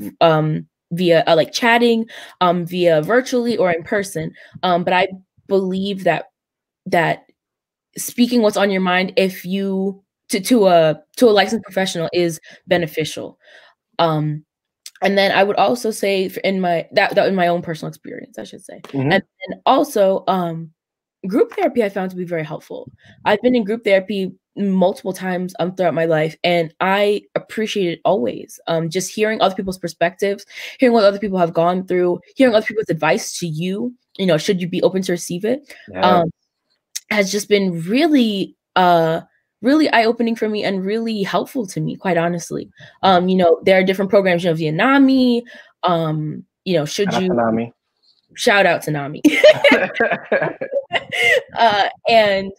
via like chatting, via virtually or in person. But I believe that speaking what's on your mind, if you to a licensed professional, is beneficial. And then I would also say, in my in my own personal experience, I should say, and also group therapy I found to be very helpful. I've been in group therapy multiple times throughout my life, and I appreciate it always. Just hearing other people's perspectives, hearing what other people have gone through, hearing other people's advice to you, you know, should you be open to receive it, has just been really really eye-opening for me and really helpful to me, quite honestly. You know, there are different programs, you know, via NAMI, you know, shout out to NAMI. And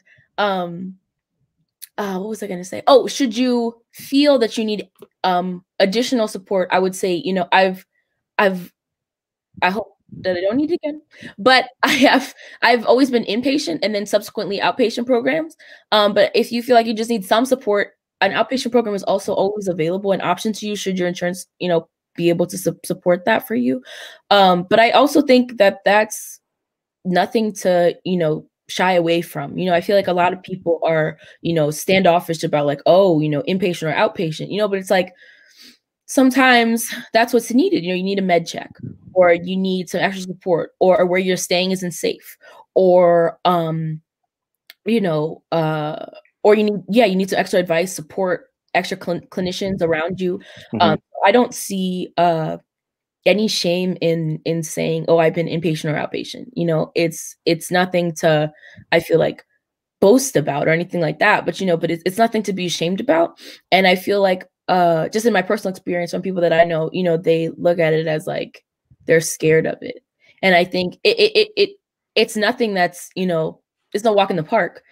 what was I going to say? Oh, should you feel that you need additional support, I would say, you know, I hope that I don't need it again, but I've always been inpatient and then subsequently outpatient programs. But if you feel like you just need some support, an outpatient program is also always available, an option to you should your insurance, you know, be able to support that for you. But I also think that that's nothing to, you know, shy away from. You know, I feel like a lot of people are, you know, standoffish about like, oh, you know, inpatient or outpatient, you know, but it's like, sometimes that's what's needed. You know, you need a med check, or you need some extra support, or where you're staying isn't safe, or you know, or you need some extra advice, support, extra clinicians around you. Mm-hmm. I don't see any shame in saying, oh, I've been inpatient or outpatient. You know, it's nothing to, I feel like, boast about or anything like that, but you know, but it's nothing to be ashamed about. And I feel like just in my personal experience, some people that I know, you know, they look at it as like they're scared of it. And I think it's nothing that's, you know, it's no walk in the park,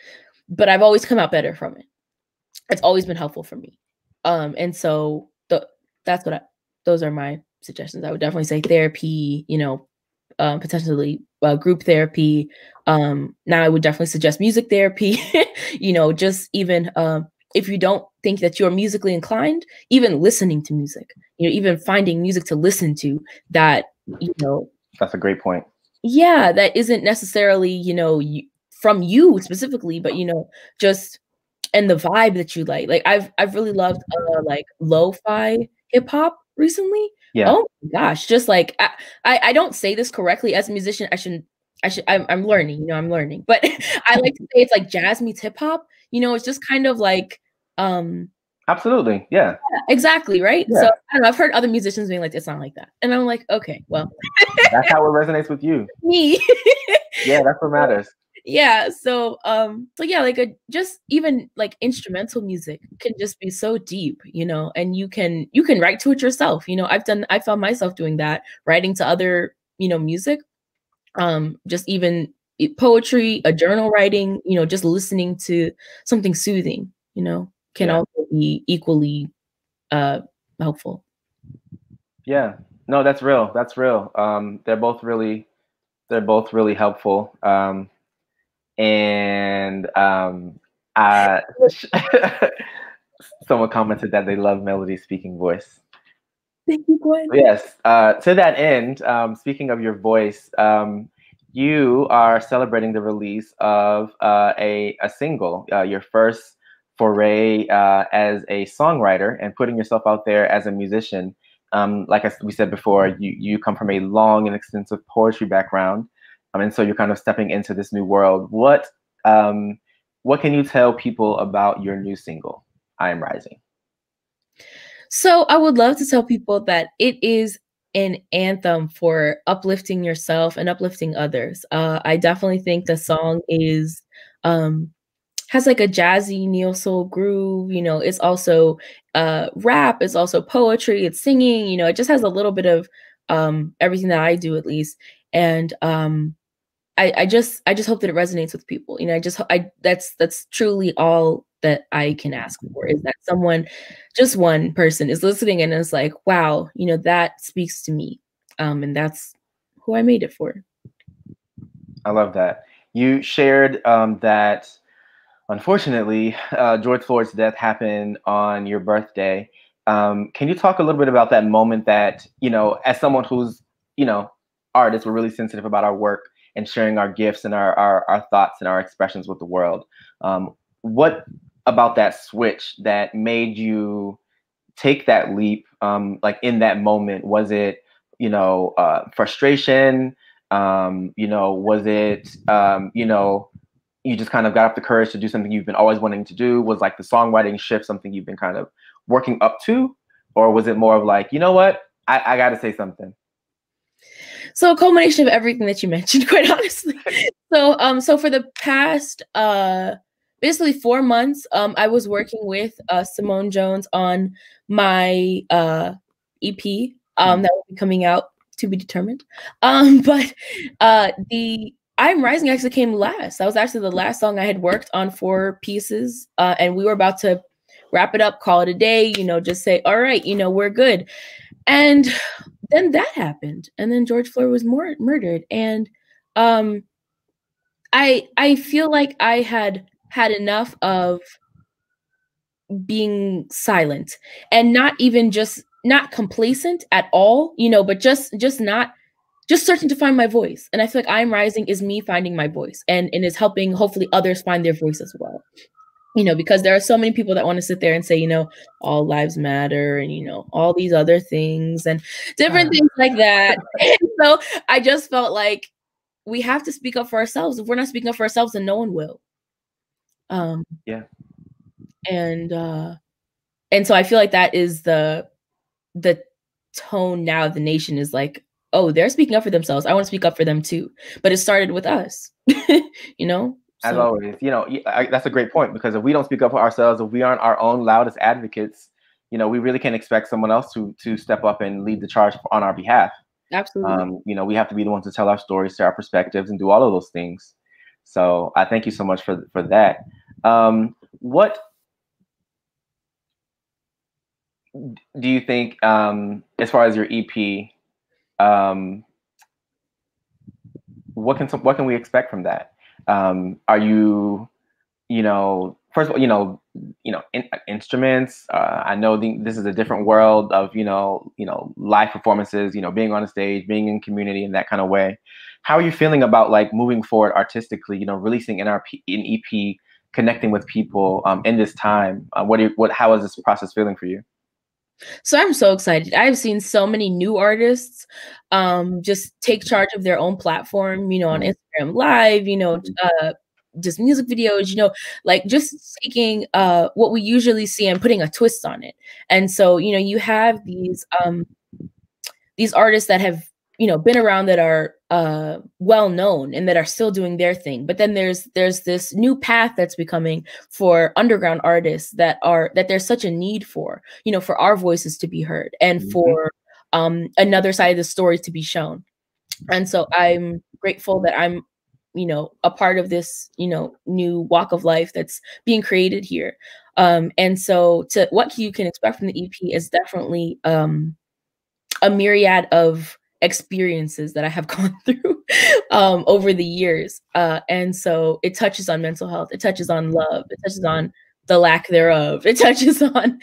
but I've always come out better from it. It's always been helpful for me. And so that's what those are my suggestions. I would definitely say therapy, you know, potentially group therapy. Now I would definitely suggest music therapy, you know, just even if you don't think that you're musically inclined, even listening to music, you know, even finding music to listen to that, you know. That's a great point. Yeah, that isn't necessarily, you know, from you specifically, but, you know, just and the vibe that you like. Like I've really loved like lo-fi hip hop recently. Yeah. Oh my gosh, just like I don't say this correctly as a musician. I'm learning, you know, I'm learning. But I like to say it's like jazz meets hip hop. You know, it's just kind of like absolutely. Yeah. Exactly, right? Yeah. So I don't know, I've heard other musicians being like, it's not like that. And I'm like, okay, well. That's how it resonates with you. Me. Yeah, that's what matters. Yeah, so yeah, like just even like instrumental music can just be so deep, you know, and you can write to it yourself. You know, I found myself doing that, writing to other, you know, music, just even poetry, a journal writing, you know, just listening to something soothing, you know, can also be equally helpful. Yeah, no, that's real. That's real. They're both really helpful. And someone commented that they love Melody's speaking voice. Thank you, Gwen. Yes. To that end, speaking of your voice, you are celebrating the release of a single, your first foray as a songwriter, and putting yourself out there as a musician. Like we said before, you come from a long and extensive poetry background, and so you're kind of stepping into this new world. What can you tell people about your new single, I Am Rising? So I would love to tell people that it is an anthem for uplifting yourself and uplifting others. I definitely think the song is has like a jazzy neo soul groove. You know, it's also rap, it's also poetry, it's singing. You know, it just has a little bit of everything that I do, at least. And I just hope that it resonates with people. You know, that's truly all that I can ask for, is that someone, just one person, is listening and is like, wow, you know, that speaks to me. And that's who I made it for. I love that. You shared that unfortunately, George Floyd's death happened on your birthday. Can you talk a little bit about that moment that, you know, as someone who's, you know, artists, we're really sensitive about our work and sharing our gifts and our thoughts and our expressions with the world. What about that switch that made you take that leap? Like in that moment, was it, you know, frustration? You know, was it, you know, you just kind of got up the courage to do something you've been always wanting to do? Was like the songwriting shift something you've been kind of working up to? Or was it more of like, you know what, I got to say something? So a culmination of everything that you mentioned, quite honestly. So for the past basically 4 months, I was working with Simone Jones on my EP that will be coming out, to be determined. But the I'm Rising actually came last. That was actually the last song I had worked on 4 pieces, and we were about to wrap it up, call it a day, you know, just say, all right, you know, we're good. And then that happened, and then George Floyd was murdered, and I feel like I had enough of being silent, and not even just not complacent at all, you know, but just searching to find my voice. And I feel like I'm Rising is me finding my voice, and is helping hopefully others find their voice as well. you know, because there are so many people that want to sit there and say, you know, all lives matter and, you know, all these other things and different things like that. And so I just felt like we have to speak up for ourselves. If we're not speaking up for ourselves, then no one will. Yeah. And so I feel like that is the tone now of the nation is like, oh, they're speaking up for themselves. I want to speak up for them too. But it started with us, you know? As always, you know, that's a great point, because if we don't speak up for ourselves, if we aren't our own loudest advocates, you know, we really can't expect someone else to step up and lead the charge on our behalf. Absolutely. You know, we have to be the ones to tell our stories, share our perspectives, and do all of those things. So I thank you so much for that. What do you think, as far as your EP, what can we expect from that? Are you, you know, first of all, instruments? I know this is a different world of, you know, live performances, you know, being on a stage, being in community in that kind of way. How are you feeling about like moving forward artistically, you know, releasing an EP, connecting with people in this time? How is this process feeling for you? So I'm so excited. I've seen so many new artists just take charge of their own platform, you know, on Instagram Live, you know, just music videos, you know, like just taking what we usually see and putting a twist on it. And so, you know, you have these artists that have, you know, been around, that are well known and that are still doing their thing. But then there's this new path that's becoming for underground artists that there's such a need for, you know, for our voices to be heard and for another side of the story to be shown. And so I'm grateful that I'm, you know, a part of this, you know, new walk of life that's being created here. And so to what you can expect from the EP is definitely a myriad of experiences that I have gone through over the years. And so it touches on mental health, it touches on love, it touches on the lack thereof, it touches on,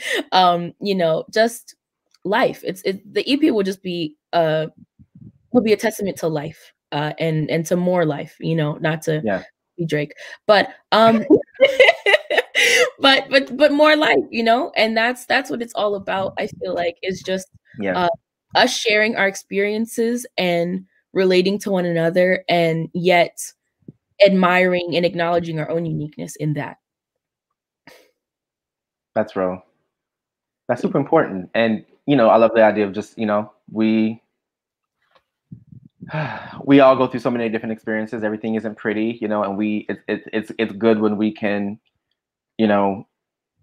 you know, just life. The EP will just be a testament to life and to more life, you know, not to be Drake, but but more life, you know, and that's what it's all about. I feel like is just us sharing our experiences and relating to one another, and yet admiring and acknowledging our own uniqueness in that. That's real. That's super important. And, you know, I love the idea of just, you know, we all go through so many different experiences. Everything isn't pretty, you know, and it's good when we can, you know,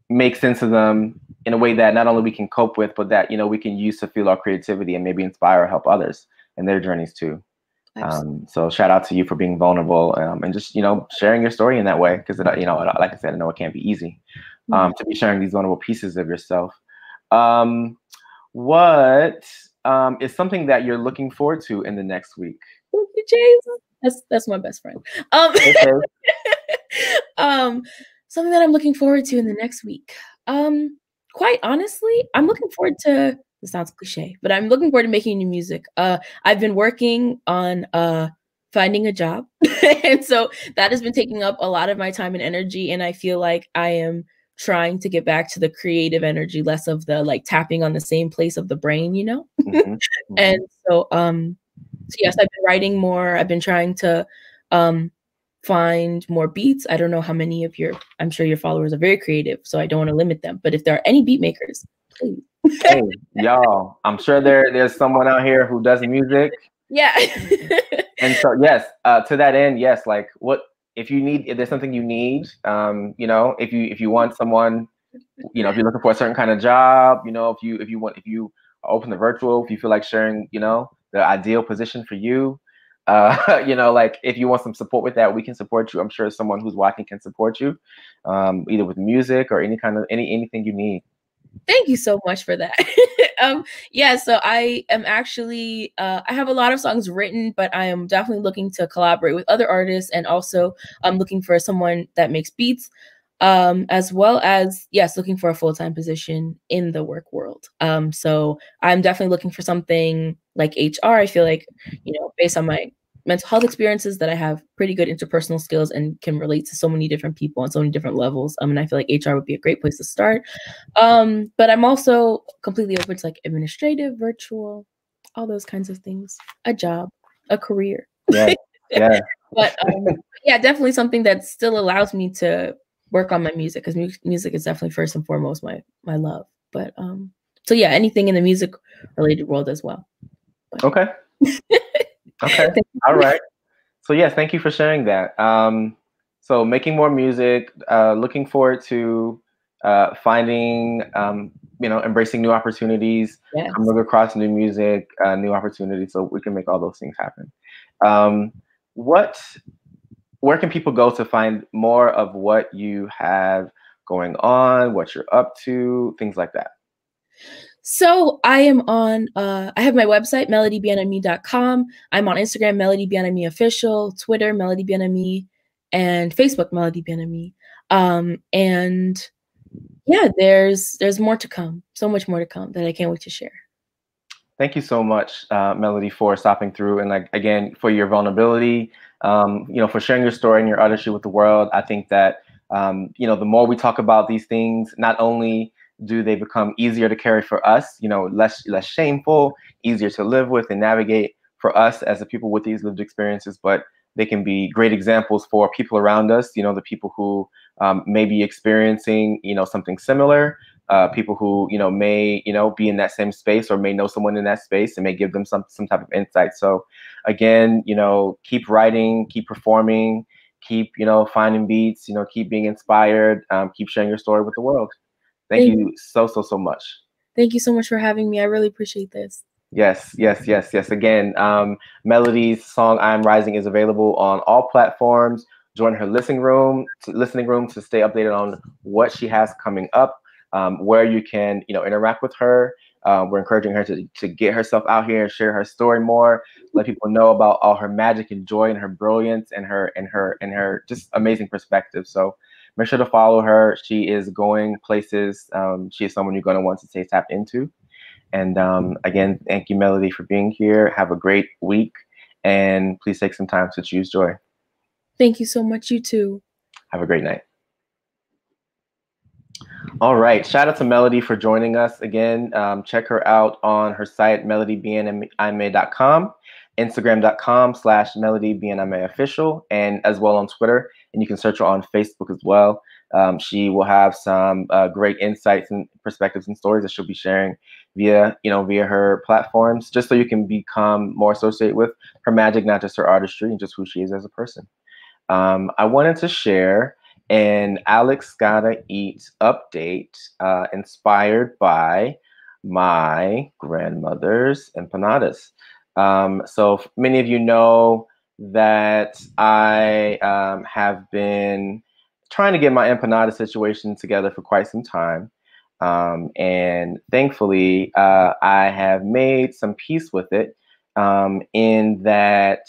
make sense of them in a way that not only we can cope with, but that, you know, we can use to feel our creativity and maybe inspire or help others in their journeys too. So shout out to you for being vulnerable and just, you know, sharing your story in that way. Because, you know, like I said, I know it can't be easy to be sharing these vulnerable pieces of yourself. What is something that you're looking forward to in the next week? Thank you, Jesus. That's my best friend. Something that I'm looking forward to in the next week. Quite honestly, I'm looking forward to, this sounds cliche, but I'm looking forward to making new music. I've been working on finding a job. And so that has been taking up a lot of my time and energy. And I feel like I am trying to get back to the creative energy, less of the like tapping on the same place of the brain, you know? And so yes, I've been writing more. I've been trying to find more beats. I don't know how many of I'm sure your followers are very creative, so I don't want to limit them. But if there are any beat makers, please. Hey, y'all, I'm sure there's someone out here who does music. Yeah. And so, yes, to that end, yes, like if there's something you need, you know, if you want someone, you know, if you're looking for a certain kind of job, you know, if you are open to virtual, if you feel like sharing, you know, the ideal position for you, you know, like if you want some support with that, we can support you. I'm sure someone who's watching can support you, either with music or anything you need. Thank you so much for that. Yeah, so I am actually, I have a lot of songs written, but I am definitely looking to collaborate with other artists, and also I'm looking for someone that makes beats, as well as, yes, looking for a full-time position in the work world. So I'm definitely looking for something like HR. I feel like, you know, based on my mental health experiences, that I have pretty good interpersonal skills and can relate to so many different people on so many different levels. And I feel like HR would be a great place to start. But I'm also completely open to like administrative, virtual, all those kinds of things, a job, a career. Yeah. Yeah. But yeah, definitely something that still allows me to work on my music, because music is definitely first and foremost my love. But so yeah, anything in the music related world as well. But, okay. Okay. All right. So yes, thank you for sharing that. So making more music, looking forward to finding, embracing new opportunities, yes. coming across new music, new opportunities, so we can make all those things happen. Where can people go to find more of what you have going on, what you're up to, things like that? So I am on, I have my website, melodybianaime.com. I'm on Instagram, Melody Bien Aime Official, Twitter, Melody Bien Aime, and Facebook, Melody Bien Aime. And yeah, there's more to come, so much more to come that I can't wait to share. Thank you so much, Melody, for stopping through and like again for your vulnerability, for sharing your story and your artistry with the world. I think that the more we talk about these things, not only do they become easier to carry for us, less shameful, easier to live with and navigate for us as the people with these lived experiences, but they can be great examples for people around us. The people who may be experiencing something similar. People who may be in that same space or may know someone in that space and may give them some type of insight. So again, keep writing, keep performing, keep finding beats, keep being inspired, keep sharing your story with the world. Thank you so much. Thank you so much for having me. I really appreciate this. Yes. Again, Melody's song "I'm Rising" is available on all platforms. Join her listening room to stay updated on what she has coming up. Where you can, interact with her. We're encouraging her to get herself out here and share her story more. Let people know about all her magic and joy and her brilliance and her just amazing perspective. So make sure to follow her. She is going places. She is someone you're going to want to stay tapped into. And again, thank you, Melody, for being here. Have a great week, and please take some time to choose joy. Thank you so much. You too. Have a great night. All right. Shout out to Melody for joining us again. Check her out on her site, melodybianaime.com, Instagram.com/melodybianaime official, and as well on Twitter. And you can search her on Facebook as well. She will have some great insights and perspectives and stories that she'll be sharing via her platforms, just so you can become more associated with her magic, not just her artistry, and just who she is as a person. I wanted to share an Alex Gotta Eat update inspired by my grandmother's empanadas. So many of you know that I have been trying to get my empanada situation together for quite some time. And thankfully, I have made some peace with it in that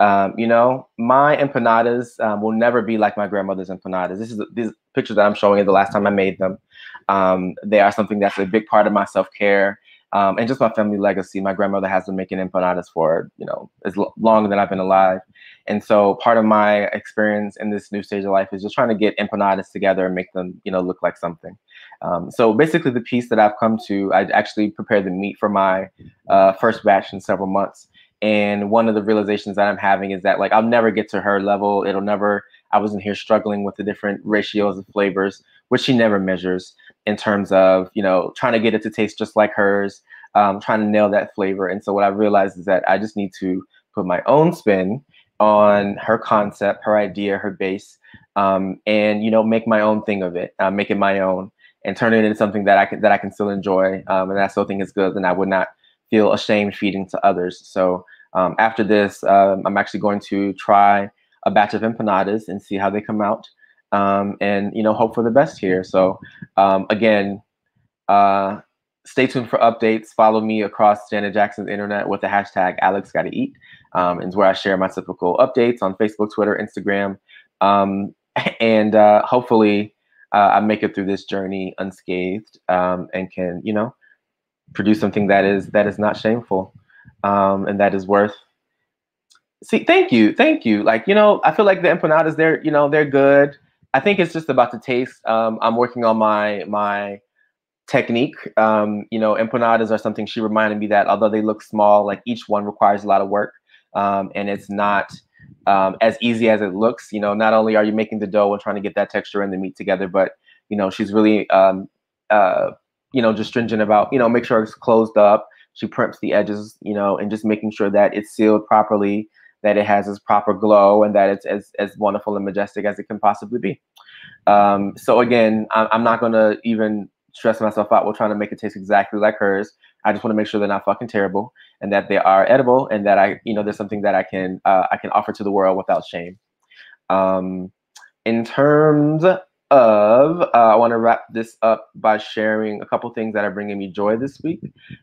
my empanadas will never be like my grandmother's empanadas. These pictures that I'm showing you the last time I made them. They are something that's a big part of my self-care and just my family legacy. My grandmother has been making empanadas for, as long as I've been alive. And so part of my experience in this new stage of life is just trying to get empanadas together and make them, look like something. So basically the piece that I've come to, I actually prepared the meat for my first batch in several months. And one of the realizations that I'm having is that I'll never get to her level. I wasn't here struggling with the different ratios of flavors, which she never measures in terms of, trying to get it to taste just like hers, trying to nail that flavor. And so what I realized is that I just need to put my own spin on her concept, her idea, her base, and, make my own thing of it, make it my own and turn it into something that I can still enjoy. And that still think is good, then I would not feel ashamed feeding to others. So after this, I'm actually going to try a batch of empanadas and see how they come out, and hope for the best here. So again, stay tuned for updates. Follow me across Janet Jackson's internet with the hashtag AlexGottaEat. It's where I share my typical updates on Facebook, Twitter, Instagram, and hopefully I make it through this journey unscathed and can produce something that is not shameful, and that is worth See, thank you, thank you. Like, I feel like the empanadas, they're good. I think it's just about the taste. I'm working on my technique. Empanadas are something she reminded me that although they look small, like each one requires a lot of work, and it's not as easy as it looks. Not only are you making the dough and trying to get that texture and the meat together, but she's really just stringent about make sure it's closed up. She primps the edges, and just making sure that it's sealed properly, that it has its proper glow, and that it's as wonderful and majestic as it can possibly be. So again, I'm not gonna even stress myself out with trying to make it taste exactly like hers. I just want to make sure they're not fucking terrible and that they are edible and that there's something that I can offer to the world without shame. Um, in terms of, I want to wrap this up by sharing a couple things that are bringing me joy this week.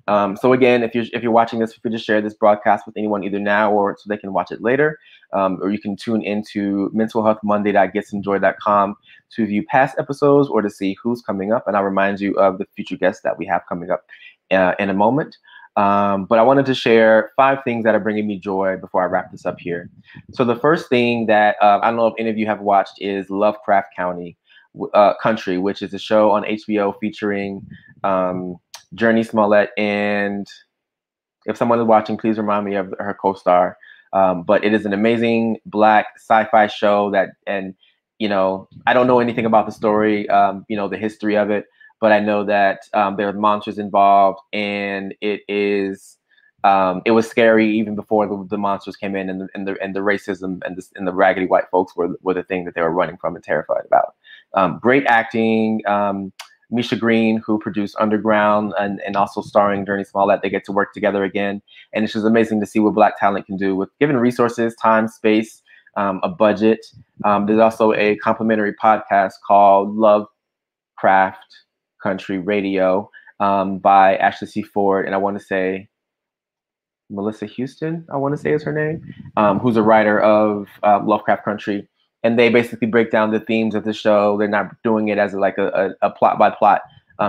So again, if you're watching this, you could just share this broadcast with anyone either now or so they can watch it later, or you can tune into mentalhealthmonday.getsomejoy.com to view past episodes or to see who's coming up. And I'll remind you of the future guests that we have coming up in a moment. But I wanted to share 5 things that are bringing me joy before I wrap this up here. So the first thing that I don't know if any of you have watched is Lovecraft Country, which is a show on HBO featuring Journey Smollett, and if someone is watching, please remind me of her co-star. But it is an amazing Black sci-fi show and I don't know anything about the story, the history of it, but I know that there are monsters involved, and it was scary even before the monsters came in, and the racism and the raggedy white folks were the thing that they were running from and terrified about. Great acting. Misha Green, who produced Underground, and also starring Journey Smollett, they get to work together again. And it's just amazing to see what Black talent can do with given resources, time, space, a budget. There's also a complimentary podcast called Lovecraft Country Radio by Ashley C. Ford, and I want to say Melissa Houston, I want to say is her name, who's a writer of Lovecraft Country. And they basically break down the themes of the show. They're not doing it as like a plot by plot,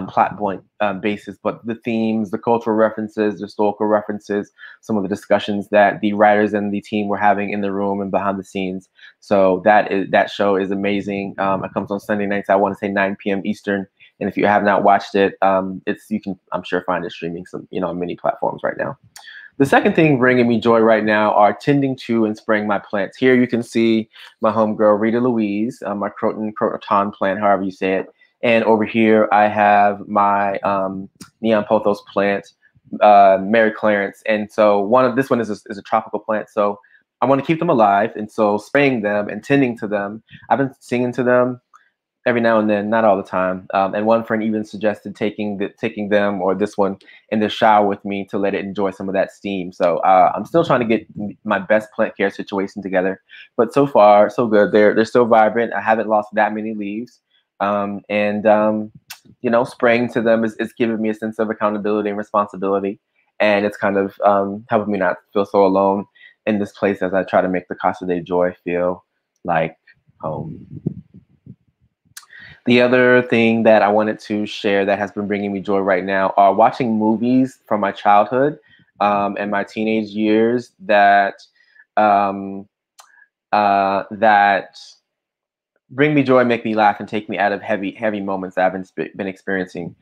plot point basis, but the themes, the cultural references, the historical references, some of the discussions that the writers and the team were having in the room and behind the scenes. So that show is amazing. It comes on Sunday nights. I want to say 9 p.m. Eastern. And if you have not watched it, you can, I'm sure, find it streaming some on many platforms right now. The second thing bringing me joy right now are tending to and spraying my plants. Here you can see my homegirl, Rita Louise, my croton plant, however you say it. And over here, I have my neon pothos plant, Mary Clarence. And so this one is a tropical plant. So I want to keep them alive. And so spraying them and tending to them. I've been singing to them every now and then, not all the time. And one friend even suggested taking them or this one in the shower with me to let it enjoy some of that steam. So I'm still trying to get my best plant care situation together. But so far, so good. They're still vibrant. I haven't lost that many leaves. Spraying to them is giving me a sense of accountability and responsibility. And it's kind of helping me not feel so alone in this place as I try to make the Casa de Joy feel like home. The other thing that I wanted to share that has been bringing me joy right now are watching movies from my childhood and my teenage years that bring me joy, make me laugh, and take me out of heavy moments that I've been experiencing.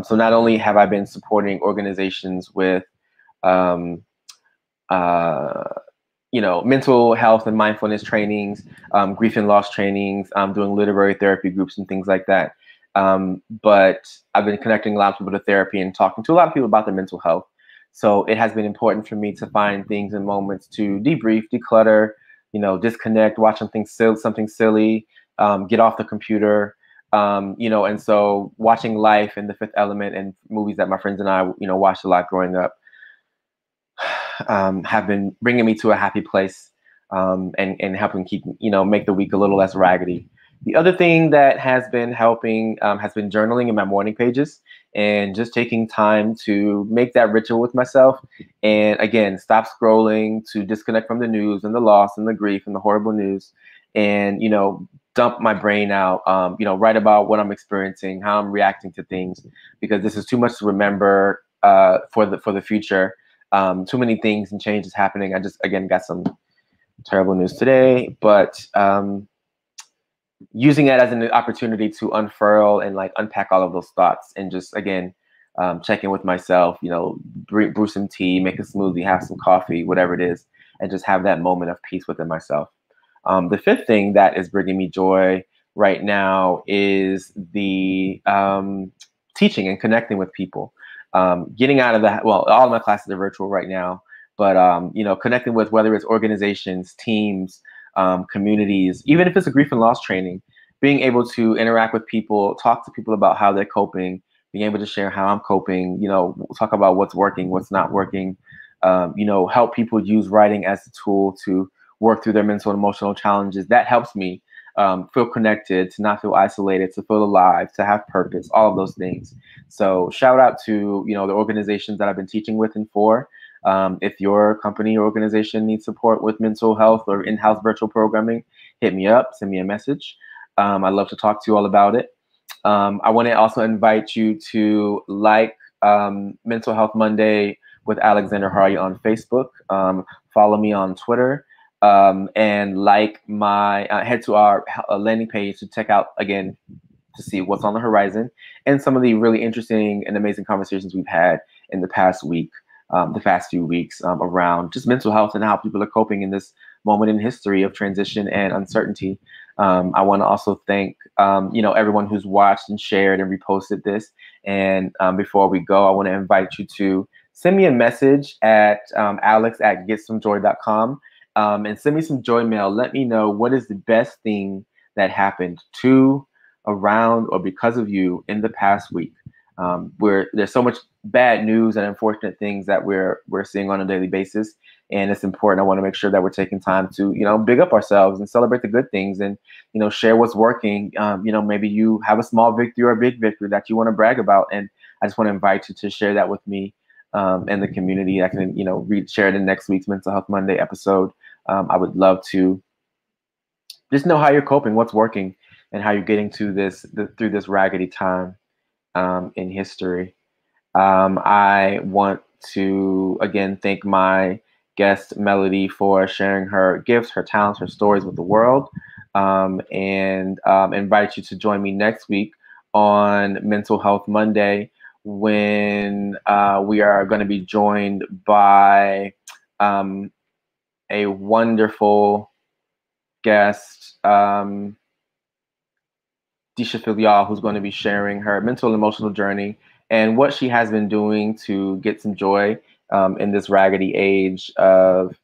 So not only have I been supporting organizations with mental health and mindfulness trainings, grief and loss trainings, doing literary therapy groups and things like that. But I've been connecting a lot of people to therapy and talking to a lot of people about their mental health. So it has been important for me to find things and moments to debrief, declutter, disconnect, watch something silly, get off the computer, and so watching Life and The Fifth Element and movies that my friends and I, watched a lot growing up, have been bringing me to a happy place and helping keep, make the week a little less raggedy. The other thing that has been helping has been journaling in my morning pages and just taking time to make that ritual with myself. And again, stop scrolling, to disconnect from the news and the loss and the grief and the horrible news, and, dump my brain out, write about what I'm experiencing, how I'm reacting to things, because this is too much to remember for the future. Too many things and changes happening. I just, again, got some terrible news today, but using it as an opportunity to unfurl and like unpack all of those thoughts and just again check in with myself, brew some tea, make a smoothie, have some coffee, whatever it is, and just have that moment of peace within myself. The fifth thing that is bringing me joy right now is the teaching and connecting with people. Getting out of that, well, all of my classes are virtual right now, but connecting with whether it's organizations, teams, communities, even if it's a grief and loss training, being able to interact with people, talk to people about how they're coping, being able to share how I'm coping, talk about what's working, what's not working, help people use writing as a tool to work through their mental and emotional challenges. That helps me feel connected, to not feel isolated, to feel alive, to have purpose, all of those things. So shout out to, the organizations that I've been teaching with and for. If your company or organization needs support with mental health or in-house virtual programming, hit me up, send me a message. I'd love to talk to you all about it. I want to also invite you to like Mental Health Monday with Alexander Hardy on Facebook. Follow me on Twitter. And like my head to our landing page to check out again to see what's on the horizon and some of the really interesting and amazing conversations we've had in the past week, the past few weeks around just mental health and how people are coping in this moment in history of transition and uncertainty. I want to also thank everyone who's watched and shared and reposted this. And before we go, I want to invite you to send me a message at alex@getsomejoy.com. And send me some joy mail. Let me know what is the best thing that happened to, around, or because of you in the past week. Where there's so much bad news and unfortunate things that we're seeing on a daily basis, and it's important. I want to make sure that we're taking time to big up ourselves and celebrate the good things, and share what's working. Maybe you have a small victory or a big victory that you want to brag about, and I just want to invite you to share that with me and the community. I can share it in next week's Mental Health Monday episode. I would love to just know how you're coping, what's working, and how you're getting through this raggedy time in history. I want to again thank my guest Melody for sharing her gifts, her talents, her stories with the world, and invite you to join me next week on Mental Health Monday when we are going to be joined by a wonderful guest, Disha Filial, who's going to be sharing her mental and emotional journey and what she has been doing to get some joy in this raggedy age of,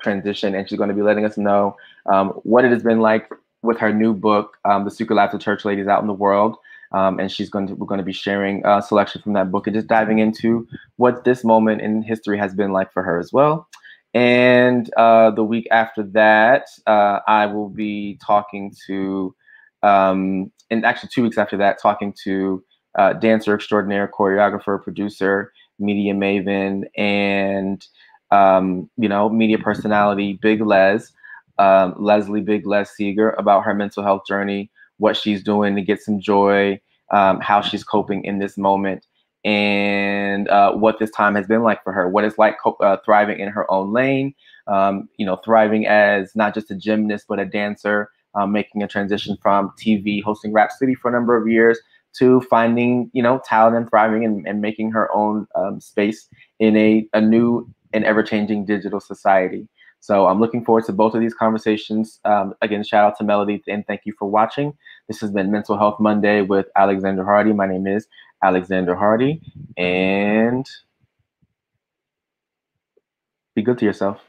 transition. And she's going to be letting us know what it has been like with her new book, The Secret Lives of Church Ladies Out in the World. And we're going to be sharing a selection from that book and just diving into what this moment in history has been like for her as well. And the week after that, I will be talking to, and actually 2 weeks after that, talking to dancer extraordinaire, choreographer, producer, media maven, and media personality, Big Les, Leslie Big Les Seeger, about her mental health journey, what she's doing to get some joy, how she's coping in this moment, and what this time has been like for her, what it's like thriving in her own lane, thriving as not just a gymnast, but a dancer, making a transition from TV, hosting Rap City for a number of years, to finding, talent and thriving and making her own space in a new and ever-changing digital society. So I'm looking forward to both of these conversations. Again, shout out to Melody and thank you for watching. This has been Mental Health Monday with Alexander Hardy. My name is Alexander Hardy, and be good to yourself.